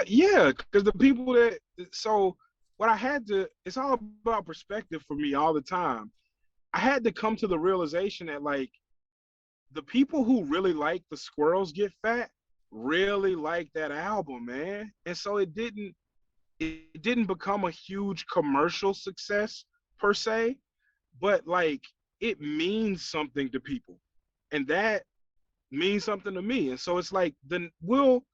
Yeah, because the people that, so what I had to, it's all about perspective for me all the time. I had to come to the realization that like the people who really like the Squirrels Get Fat really like that album, man. And so it didn't become a huge commercial success per se, but like it means something to people. And that means something to me. And so it's like then we'll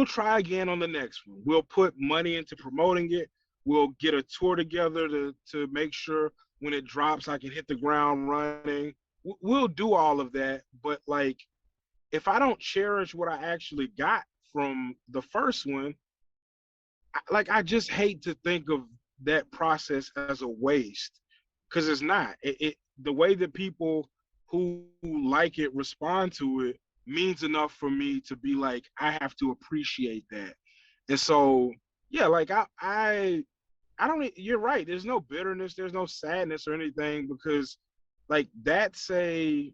try again on the next one. We'll put money into promoting it. We'll get a tour together to make sure when it drops I can hit the ground running. We'll do all of that, but like if I don't cherish what I actually got from the first one, I just hate to think of that process as a waste, because it's not. The way that people who like it respond to it means enough for me to be like I have to appreciate that. And so yeah, like I don't. You're right. There's no bitterness. There's no sadness or anything, because like that's a,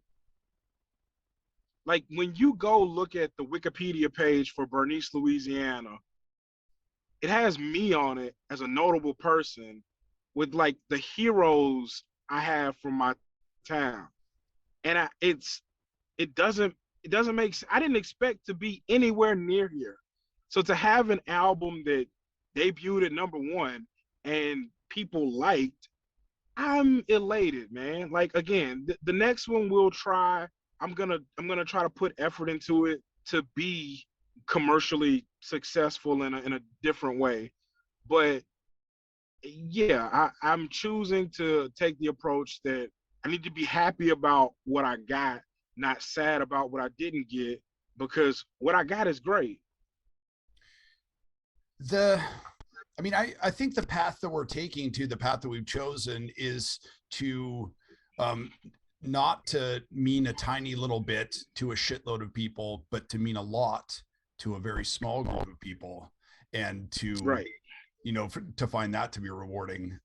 like when you go look at the Wikipedia page for Bernice, Louisiana, it has me on it as a notable person with like the heroes I have from my town. And it doesn't make, I didn't expect to be anywhere near here. So to have an album that debuted at #1 and people liked, I'm elated, man. Like again, the next one we'll try. I'm gonna try to put effort into it to be commercially successful in a different way. But yeah, I'm choosing to take the approach that I need to be happy about what I got, not sad about what I didn't get, because what I got is great. I mean, I think the path that we're taking, to the path that we've chosen, is to not to mean a tiny little bit to a shitload of people, but to mean a lot to a very small group of people, and to, Right. you know, to find that to be rewarding.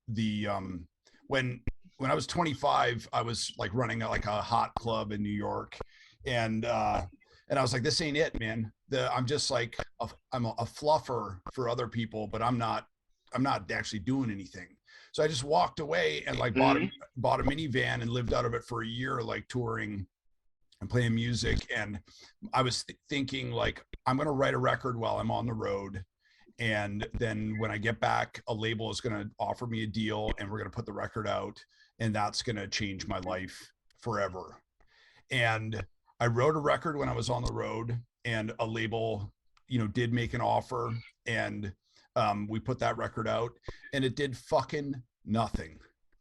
When I was 25, I was like running like a hot club in New York, and I was like, this ain't it, man. I'm just like I'm a fluffer for other people, but I'm not actually doing anything. So I just walked away and like bought a minivan and lived out of it for a year, like touring and playing music. And I was thinking like, I'm going to write a record while I'm on the road. And then when I get back, a label is going to offer me a deal and we're going to put the record out, and that's going to change my life forever. And I wrote a record when I was on the road, and a label, you know, did make an offer, and we put that record out, and it did fucking nothing.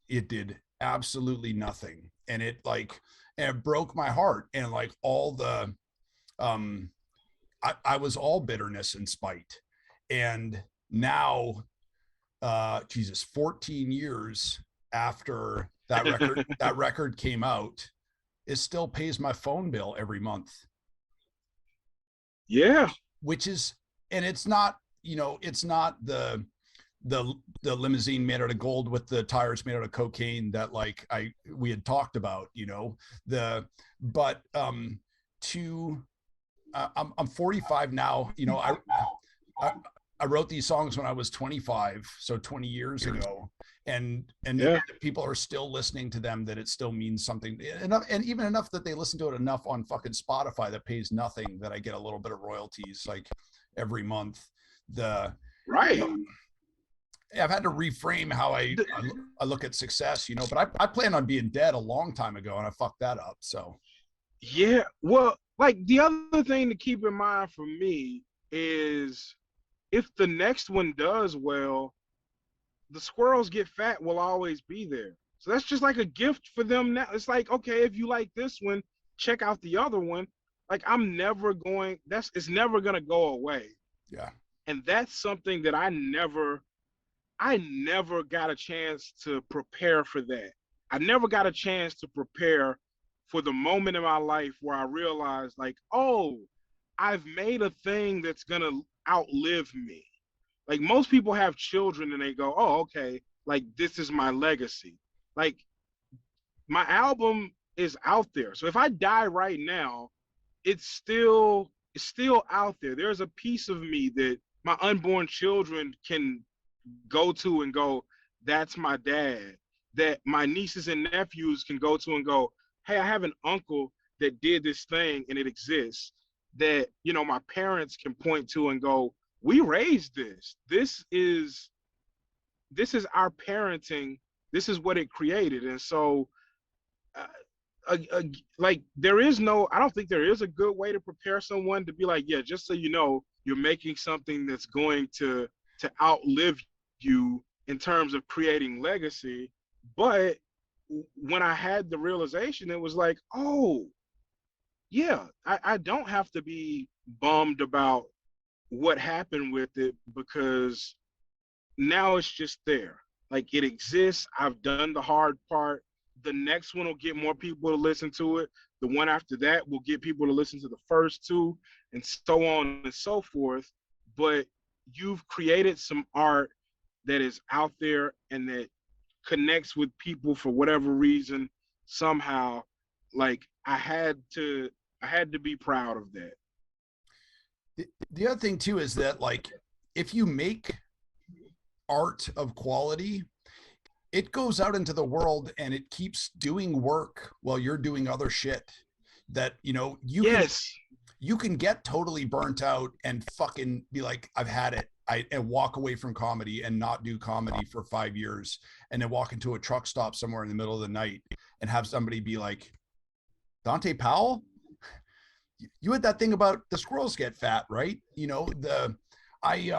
It did absolutely nothing. And it broke my heart. And like all the, I was all bitterness and spite. And now, Jesus, 14 years after that record came out, it still pays my phone bill every month. Yeah. Which is, and it's not, you know, it's not the limousine made out of gold with the tires made out of cocaine that like we had talked about, you know, but I'm 45 now, you know. I wrote these songs when I was 25, so 20 years ago, and Yeah. people are still listening to them, that it still means something enough, and even enough that they listen to it enough on fucking Spotify that pays nothing, that I get a little bit of royalties like every month. Right. I've had to reframe how I look at success, you know, but I plan on being dead a long time ago and I fucked that up. So Yeah, well, like the other thing to keep in mind for me is if the next one does well, the squirrels get fat will always be there. So that's just like a gift for them now. It's like, okay, if you like this one, check out the other one. Like I'm never going, it's never gonna go away. yeah. And that's something that I never got a chance to prepare for that. I never got a chance to prepare for the moment in my life where I realized, like, oh, I've made a thing that's gonna outlive me. Like most people have children and they go, oh, okay, like this is my legacy. Like my album is out there. So if I die right now, it's still out there. There's a piece of me that my unborn children can go to and go, that's my dad. That my nieces and nephews can go to and go, hey, I have an uncle that did this thing and it exists. That, you know, my parents can point to and go, we raised this. This is our parenting. This is what it created. And so uh, like there is no, I don't think there is a good way to prepare someone to be like, yeah, just so you know, you're making something that's going to outlive you in terms of creating legacy. But when I had the realization, it was like, oh yeah, I don't have to be bummed about what happened with it because now it's just there. Like it exists. I've done the hard part. The next one will get more people to listen to it. The one after that will get people to listen to the first two, and so on and so forth. But you've created some art that is out there and that connects with people for whatever reason somehow. Like I had to be proud of that. The other thing too is that like if you make art of quality, it goes out into the world and it keeps doing work while you're doing other shit that, you know, Yes. You can get totally burnt out and fucking be like, I've had it. And walk away from comedy and not do comedy for 5 years and then walk into a truck stop somewhere in the middle of the night and have somebody be like, Dante Powell, you had that thing about the squirrels get fat, right? You know, I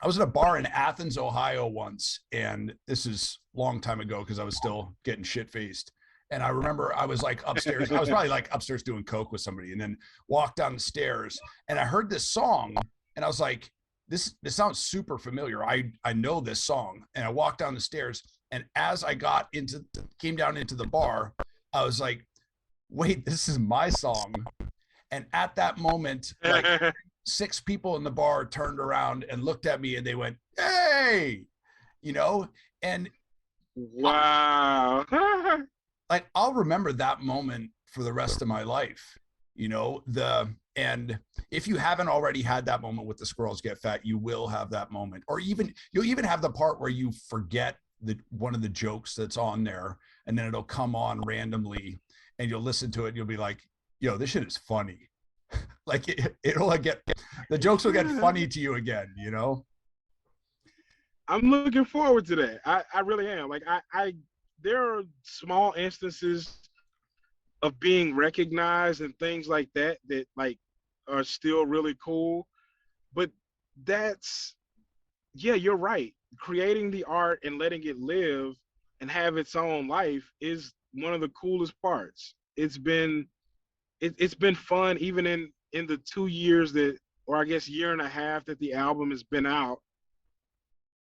was at a bar in Athens, Ohio once, and this is a long time ago because I was still getting shit faced. And I remember I was like upstairs. I was probably like upstairs doing coke with somebody, and then walked down the stairs, and I heard this song, and I was like, "This sounds super familiar. I know this song." And I walked down the stairs, and as I came down into the bar, I was like, "Wait, this is my song." And at that moment, like 6 people in the bar turned around and looked at me and they went, "Hey," you know, and wow. like I'll remember that moment for the rest of my life, you know, and if you haven't already had that moment with the squirrels get fat, you will have that moment, or you'll even have the part where you forget one of the jokes that's on there and then it'll come on randomly and you'll listen to it and you'll be like, yo, this shit is funny. Like it'll get, the jokes will get funny to you again, you know? I'm looking forward to that. I really am. Like there are small instances of being recognized and things like that that like are still really cool. But that's, yeah, you're right. Creating the art and letting it live and have its own life is one of the coolest parts. It's been fun even in the 2 years that, or I guess year and a half that the album has been out,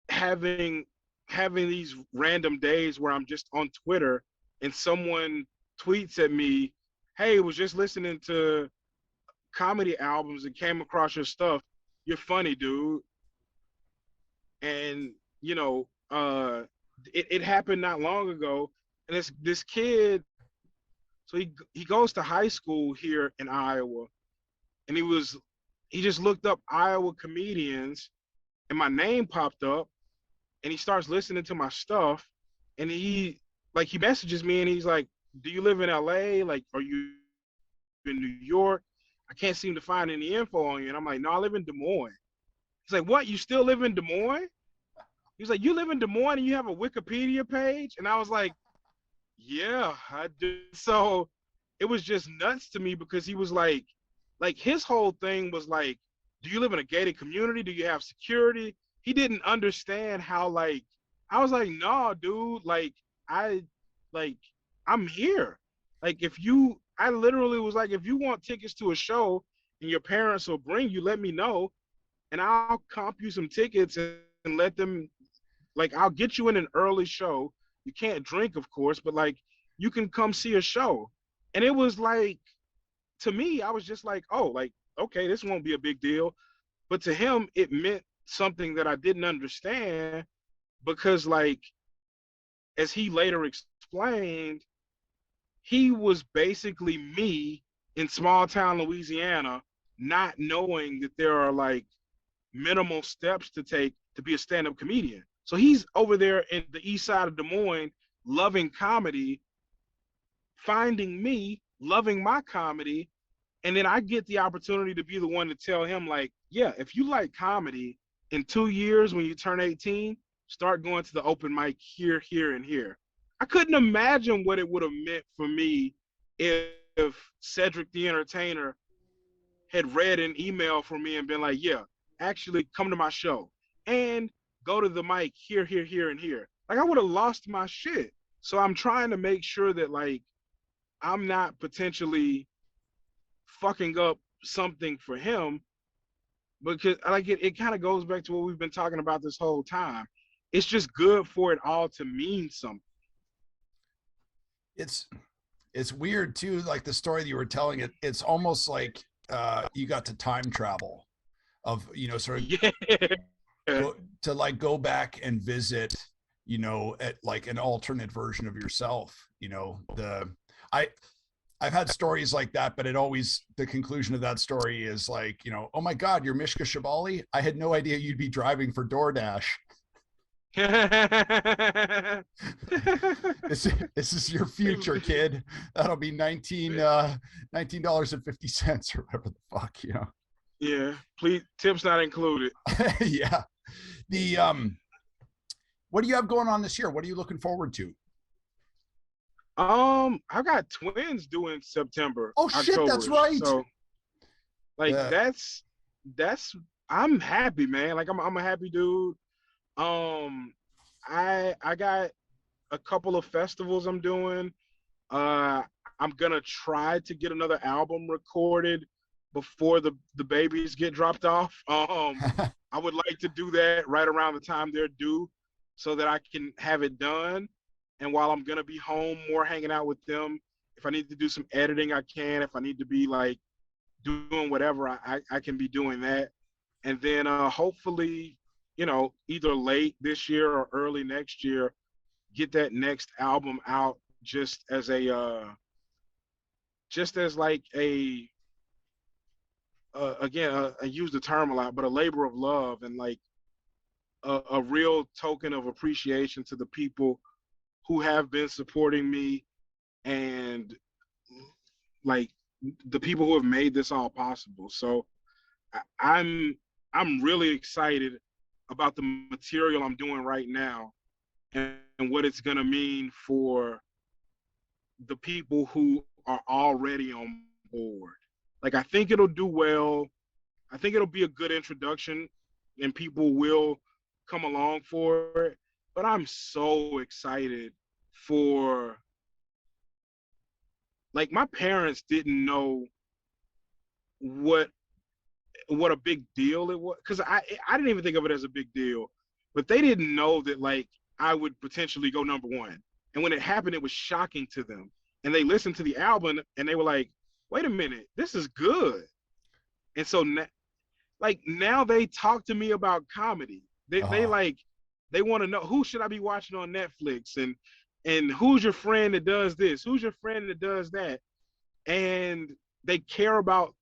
having these random days where I'm just on Twitter and someone tweets at me, hey, was just listening to comedy albums and came across your stuff. You're funny, dude. And you know, it happened not long ago. And this kid, so he goes to high school here in Iowa, and he just looked up Iowa comedians, and my name popped up, and he starts listening to my stuff, and he messages me, and he's like, "Do you live in LA? Like, are you in New York? I can't seem to find any info on you." And I'm like, "No, I live in Des Moines." He's like, "What? You still live in Des Moines?" He was like, you live in Des Moines and you have a Wikipedia page? And I was like, yeah, I do. So it was just nuts to me because he was like his whole thing was like, do you live in a gated community? Do you have security? He didn't understand how like, I was like, no, dude, I, like, I'm here. Like I literally was like, if you want tickets to a show and your parents will bring you, let me know and I'll comp you some tickets and let them, like, I'll get you in an early show. You can't drink, of course, but like you can come see a show. And it was like, to me, I was just like, oh, like, okay, this won't be a big deal. But to him, it meant something that I didn't understand because, like, as he later explained, he was basically me in small town Louisiana, not knowing that there are like minimal steps to take to be a stand-up comedian. So he's over there in the east side of Des Moines, loving comedy, finding me, loving my comedy, and then I get the opportunity to be the one to tell him, like, yeah, if you like comedy, in 2 years when you turn 18, start going to the open mic here, here, and here. I couldn't imagine what it would have meant for me if Cedric the Entertainer had read an email from me and been like, yeah, actually come to my show and go to the mic here, here, here, and here. Like, I would have lost my shit. So I'm trying to make sure that, like, I'm not potentially fucking up something for him, because like it kind of goes back to what we've been talking about this whole time. It's just good for it all to mean something. It's weird too, like the story that you were telling. It's almost like you got to time travel of, sort of Yeah. to like go back and visit, at like an alternate version of yourself. I've had stories like that, but the conclusion of that story is like, oh my God, you're Mishka Shabali. I had no idea you'd be driving for DoorDash. this is your future, kid. That'll be $19.50 or whatever the fuck, Yeah, please, tips not included. Yeah. What do you have going on this year? What are you looking forward to? I got twins due in September. Oh shit, October. That's right. So like that's I'm happy, man. Like I'm a happy dude. I got a couple of festivals I'm doing. I'm gonna try to get another album recorded before the babies get dropped off. I would like to do that right around the time they're due so that I can have it done. And while I'm gonna be home more hanging out with them, if I need to do some editing, I can. If I need to be like doing whatever, I can be doing that. And then hopefully, either late this year or early next year, get that next album out just as like again, I use the term a lot, but a labor of love and like a real token of appreciation to the people who have been supporting me and like the people who have made this all possible. So I'm really excited about the material I'm doing right now and what it's gonna mean for the people who are already on board. Like, I think it'll do well. I think it'll be a good introduction and people will come along for it. But I'm so excited for, like, my parents didn't know what a big deal it was, because I didn't even think of it as a big deal, but they didn't know that like I would potentially go number one. And when it happened, it was shocking to them. And they listened to the album and they were like, wait a minute, this is good. And so now they talk to me about comedy. They want to know, who should I be watching on Netflix, and who's your friend that does this, who's your friend that does that. And they care about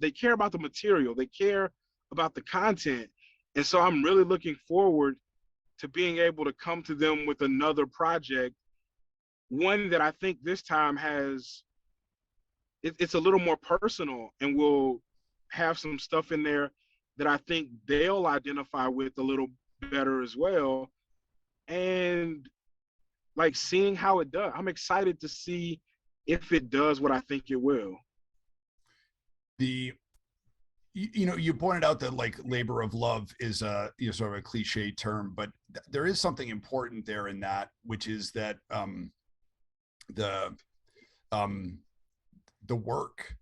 they care about the material, they care about the content. And so I'm really looking forward to being able to come to them with another project, one that I think this time it's a little more personal and will have some stuff in there that I think they'll identify with a little better as well. And like seeing how it does, I'm excited to see if it does what I think it will. The you pointed out that like labor of love is a sort of a cliche term, but there is something important there in that, which is that the um the work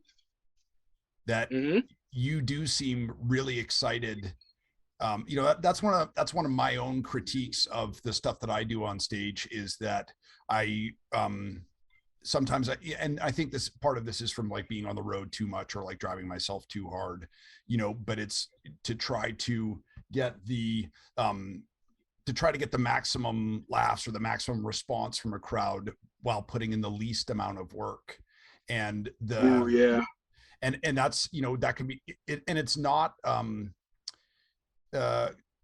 that Mm-hmm. you do seem really excited. That's one of my own critiques of the stuff that I do on stage, is that I sometimes and I think this part of this is from like being on the road too much or like driving myself too hard, but it's to try to get the maximum laughs or the maximum response from a crowd while putting in the least amount of work. And Oh yeah. and that's, that can be it, and it's not uh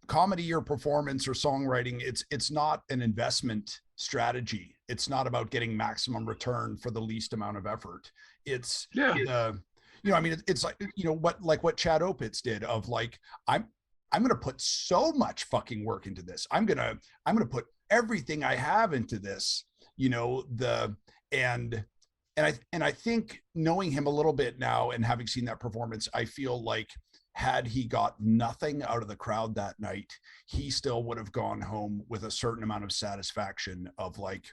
comedy or performance or songwriting. It's not an investment strategy. It's not about getting maximum return for the least amount of effort. It's Yeah. I mean, it's like, what Chad Opitz did of like, I'm going to put so much fucking work into this. I'm going to put everything I have into this, and I think, knowing him a little bit now and having seen that performance, I feel like had he got nothing out of the crowd that night, he still would have gone home with a certain amount of satisfaction of like,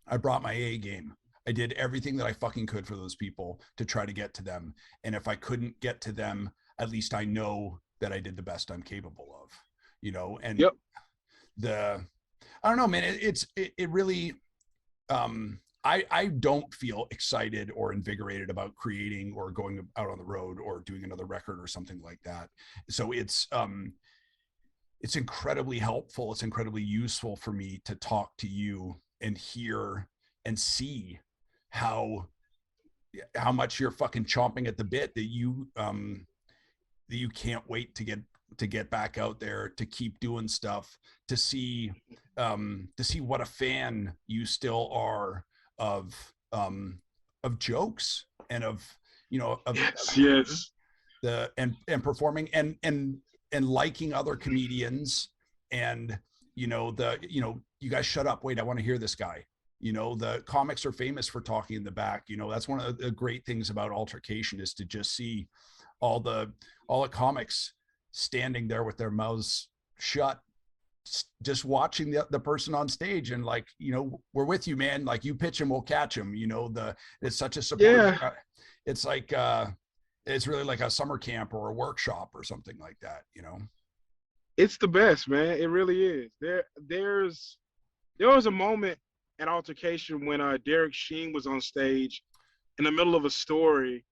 I brought my A game. I did everything that I fucking could for those people to try to get to them. And if I couldn't get to them, at least I know that I did the best I'm capable of, and Yep. I don't know, man, it really, I don't feel excited or invigorated about creating or going out on the road or doing another record or something like that. So it's incredibly helpful. It's incredibly useful for me to talk to you and hear and see how much you're fucking chomping at the bit, that you can't wait to get back out there, to keep doing stuff, to see what a fan you still are of jokes and of Yes. and performing and liking other comedians, and you guys shut up, wait, I want to hear this guy. The comics are famous for talking in the back. That's one of the great things about Altercation, is to just see all the comics standing there with their mouths shut, just watching the person on stage, and like, we're with you, man, like, you pitch him, we'll catch him. It's such a support. Yeah. It's like it's really like a summer camp or a workshop or something like that. It's the best, man. It really is. There was a moment at Altercation when Derek Sheen was on stage in the middle of a story.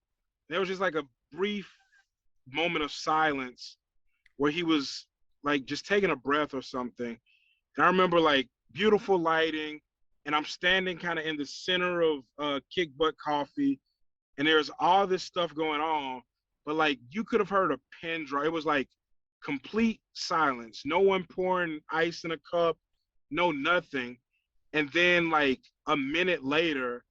There was just like a brief moment of silence where he was like just taking a breath or something. And I remember like beautiful lighting, and I'm standing kind of in the center of Kick Butt Coffee, and there's all this stuff going on, but like you could have heard a pin drop. It was like complete silence. No one pouring ice in a cup, no nothing. And then like a minute later,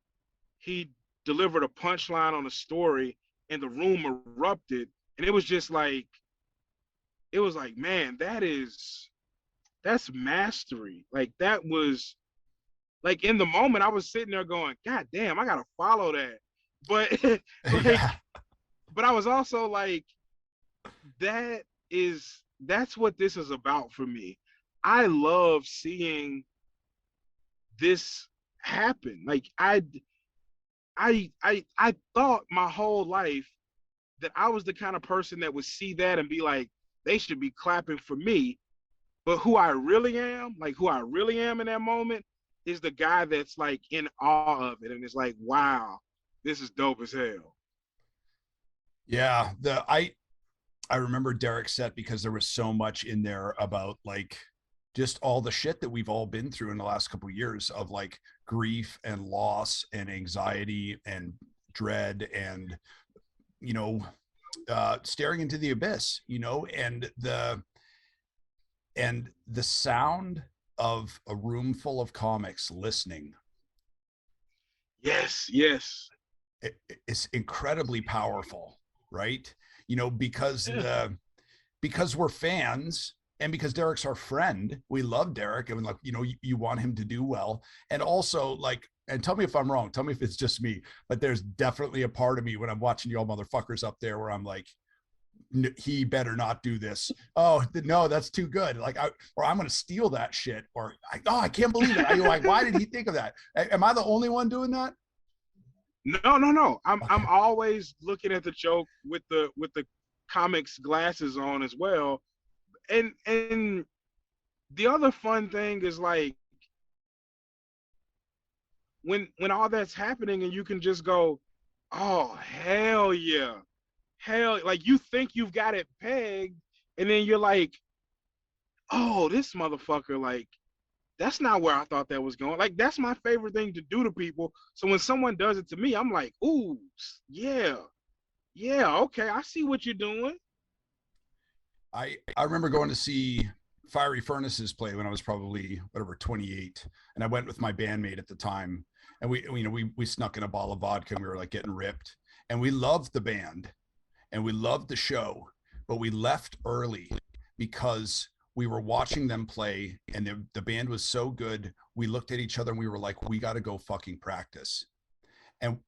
he delivered a punchline on a story, and the room erupted. And it was just like, man, that's mastery. Like, that was like, in the moment I was sitting there going, God damn, I gotta follow that. But like, Yeah. but I was also like, that's what this is about for me. I love seeing this happen. Like, I thought my whole life that I was the kind of person that would see that and be like, they should be clapping for me. But who I really am in that moment, is the guy that's like in awe of it, and it's like, wow, this is dope as hell. Yeah, I remember Derek's set because there was so much in there about like just all the shit that we've all been through in the last couple of years, of like grief and loss and anxiety and dread and staring into the abyss, and the sound of a room full of comics listening. Yes. It's incredibly powerful, right? Because Yeah. because we're fans, and because Derek's our friend, we love Derek, and like, you know, you want him to do well. And also, like, and tell me if I'm wrong, tell me if it's just me, but there's definitely a part of me when I'm watching y'all motherfuckers up there where I'm like, he better not do this. Oh no, that's too good. Like, or I'm gonna steal that shit. Or I can't believe it. Like, why did he think of that? Am I the only one doing that? No. I'm Okay. always looking at the joke with the comics glasses on as well. And the other fun thing is like when all that's happening and you can just go, oh hell yeah. Hell, like you think you've got it pegged, and then you're like, oh, this motherfucker, like, that's not where I thought that was going. Like, that's my favorite thing to do to people. So when someone does it to me, I'm like, ooh, yeah, okay, I see what you're doing. I remember going to see Fiery Furnaces play when I was probably whatever 28, and I went with my bandmate at the time, and we snuck in a bottle of vodka and we were like getting ripped, and we loved the band and we loved the show, but we left early because we were watching them play and the band was so good. We looked at each other and we were like, we got to go fucking practice. And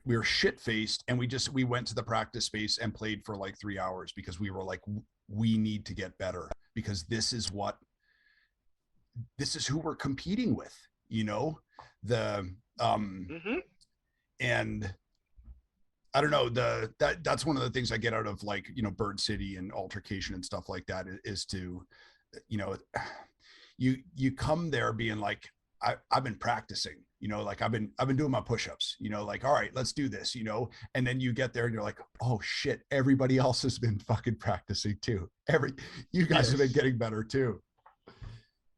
we were shit faced and we went to the practice space and played for like 3 hours because we were like, we need to get better because this is who we're competing with, you know, and I don't know, that's one of the things I get out of like, you know, Bird City and altercation and stuff like that is to, you know, you come there being like, I've been practicing, you know, like I've been doing my push-ups, you know, like, all right, let's do this, you know, and then you get there and you're like, oh shit, everybody else has been fucking practicing too. You guys have been getting better too.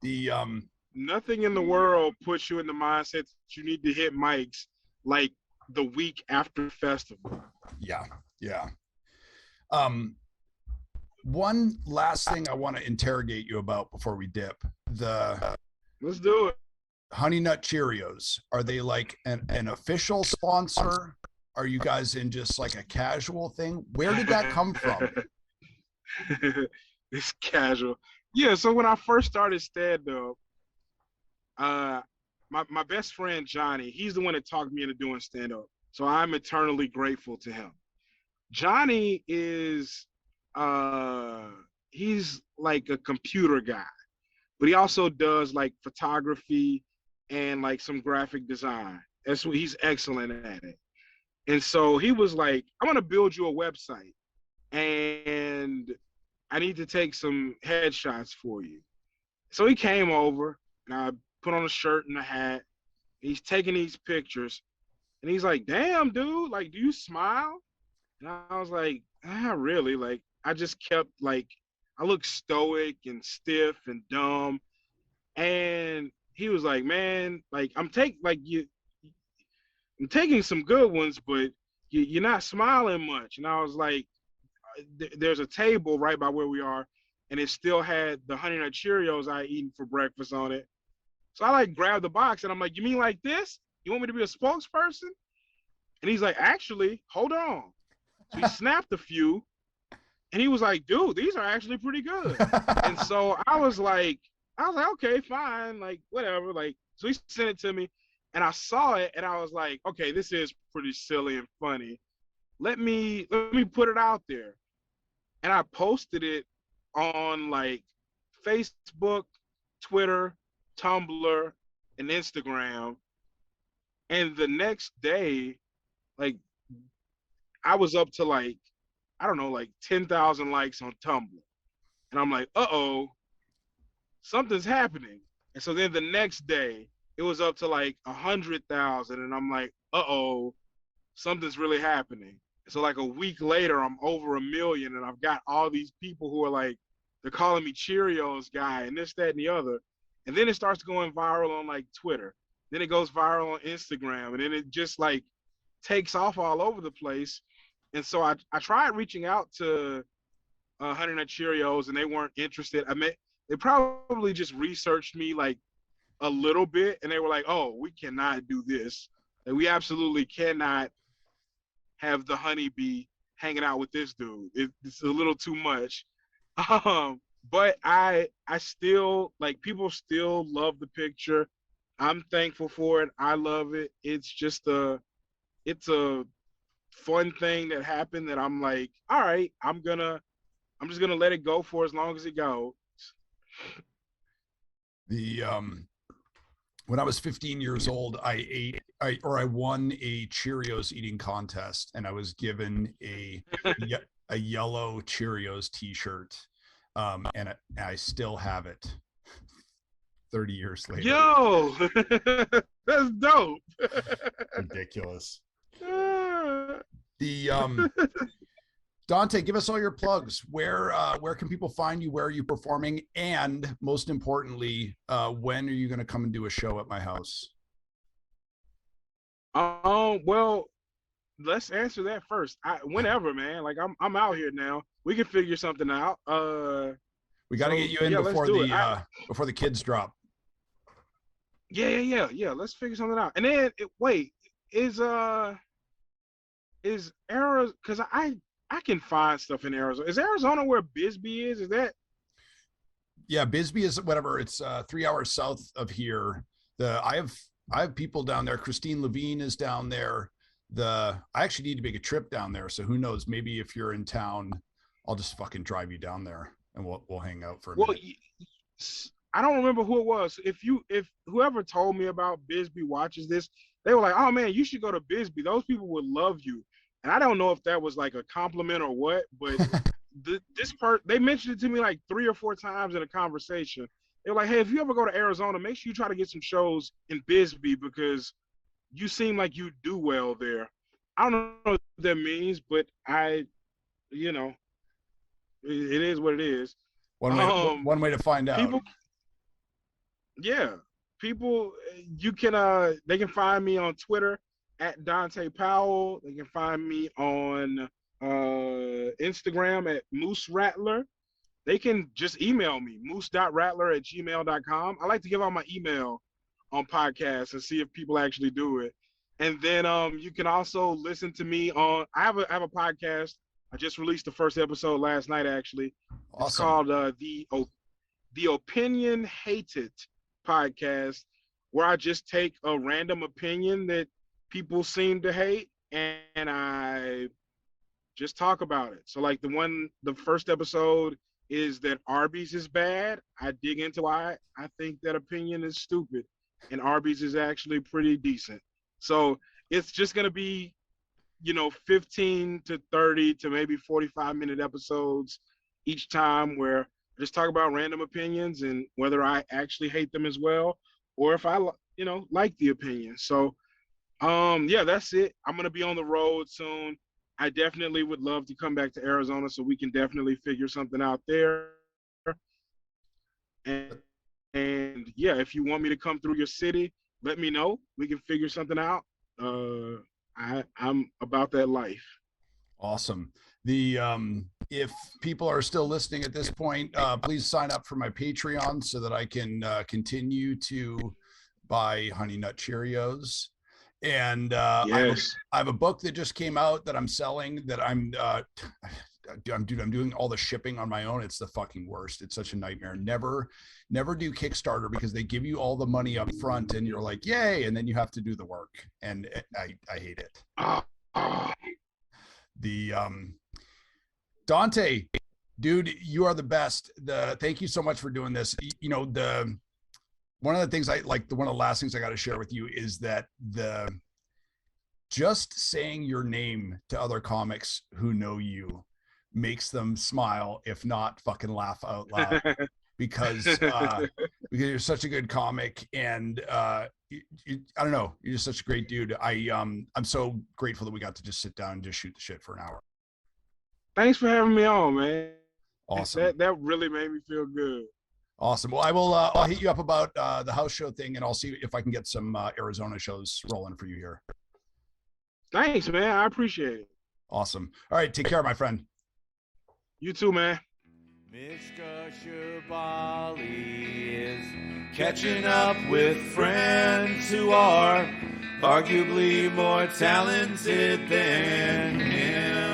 The Nothing in the world puts you in the mindset that you need to hit mics like the week after festival. Yeah. One last thing I want to interrogate you about before we dip. Let's do it. Honey Nut Cheerios, are they like an official sponsor? Are you guys in just like a casual thing? Where did that come from? It's casual. Yeah, so when I first started stand-up, my best friend Johnny, he's the one that talked me into doing stand-up. So I'm eternally grateful to him. Johnny is he's like a computer guy, but he also does like photography and like some graphic design. That's what he's excellent at it. And so he was like, I want to build you a website and I need to take some headshots for you. So he came over and I put on a shirt and a hat. He's taking these pictures and he's like, damn, dude, like, do you smile? And I was like, not really. Like, I just kept like, I look stoic and stiff and dumb. And he was like, man, like, I'm taking some good ones, but you're not smiling much. And I was like, there's a table right by where we are, and it still had the Honey Nut Cheerios I eaten for breakfast on it. So I like grabbed the box and I'm like, you mean like this? You want me to be a spokesperson? And he's like, actually, hold on. So he snapped a few and he was like, dude, these are actually pretty good. And so I was like, okay, fine. Like, whatever. Like, so he sent it to me and I saw it and I was like, okay, this is pretty silly and funny. Let me put it out there. And I posted it on like Facebook, Twitter, Tumblr, and Instagram. And the next day, like, I was up to like, I don't know, like 10,000 likes on Tumblr. And I'm like, uh-oh, something's happening. And so then the next day, it was up to like 100,000. And I'm like, uh-oh, something's really happening. So like a week later, I'm over 1 million and I've got all these people who are like, they're calling me Cheerios guy and this, that, and the other. And then it starts going viral on like Twitter. Then it goes viral on Instagram. And then it just like takes off all over the place. And so I tried reaching out to Honey Nut Cheerios and they weren't interested. I mean, they probably just researched me like a little bit and they were like, oh, we cannot do this. Like, we absolutely cannot have the honeybee hanging out with this dude. It's a little too much. but I still like people still love the picture. I'm thankful for it. I love it. It's a fun thing that happened that I'm like, all right, I'm just gonna let it go for as long as it goes. The when I was 15 years old, I won a Cheerios eating contest, and I was given a yellow Cheerios T-shirt, and I still have it 30 years later. Yo, that's dope. Ridiculous. The Dante, give us all your plugs. Where can people find you? Where are you performing? And most importantly, when are you going to come and do a show at my house? Well, let's answer that first. Whenever, man. Like I'm out here now. We can figure something out. We got to get you in before the kids drop. Yeah. Let's figure something out. And then wait, is Arizona? Because I can find stuff in Arizona. Is Arizona where Bisbee is? Is that? Yeah, Bisbee is whatever. It's 3 hours south of here. I have people down there. Christine Levine is down there. I actually need to make a trip down there. So who knows? Maybe if you're in town, I'll just fucking drive you down there and we'll hang out for a minute. I don't remember who it was. If whoever told me about Bisbee watches this, they were like, "Oh man, you should go to Bisbee. Those people would love you." And I don't know if that was like a compliment or what, but they mentioned it to me like 3 or 4 times in a conversation. They were like, "Hey, if you ever go to Arizona, make sure you try to get some shows in Bisbee because you seem like you do well there." I don't know what that means, but it is what it is. One way to find out. People, you can they can find me on Twitter at Dante Powell. They can find me on Instagram at Moose Rattler. They can just email me, moose.rattler@gmail.com. I like to give out my email on podcasts and see if people actually do it. And then you can also listen to me on I have a podcast. I just released the first episode last night, actually. Awesome. It's called the Opinion Hated podcast, where I just take a random opinion that people seem to hate and I just talk about it. So like the first episode is that Arby's is bad. I dig into why I think that opinion is stupid and Arby's is actually pretty decent. So it's just going to be 15 to 30 to maybe 45-minute episodes each time where I just talk about random opinions and whether I actually hate them as well or if I like the opinion. So that's it. I'm going to be on the road soon. I definitely would love to come back to Arizona so we can definitely figure something out there. And yeah, if you want me to come through your city, let me know. We can figure something out. I'm about that life. Awesome. If people are still listening at this point, please sign up for my Patreon so that I can continue to buy Honey Nut Cheerios. And yes. I have a book that just came out that I'm selling that I'm doing all the shipping on my own. It's the fucking worst. It's such a nightmare. Never do Kickstarter because they give you all the money up front and you're like, yay. And then you have to do the work. And I hate it. Dante, dude, you are the best. Thank you so much for doing this. One of the things one of the last things I got to share with you is that just saying your name to other comics who know you makes them smile, if not fucking laugh out loud, because you're such a good comic and I don't know, you're just such a great dude. I'm so grateful that we got to just sit down and just shoot the shit for an hour. Thanks for having me on, man. Awesome. That really made me feel good. Awesome. Well, I will. I'll hit you up about the house show thing, and I'll see if I can get some Arizona shows rolling for you here. Thanks, man. I appreciate it. Awesome. All right. Take care, my friend. You too, man. Mishka Shabali is catching up with friends who are arguably more talented than him.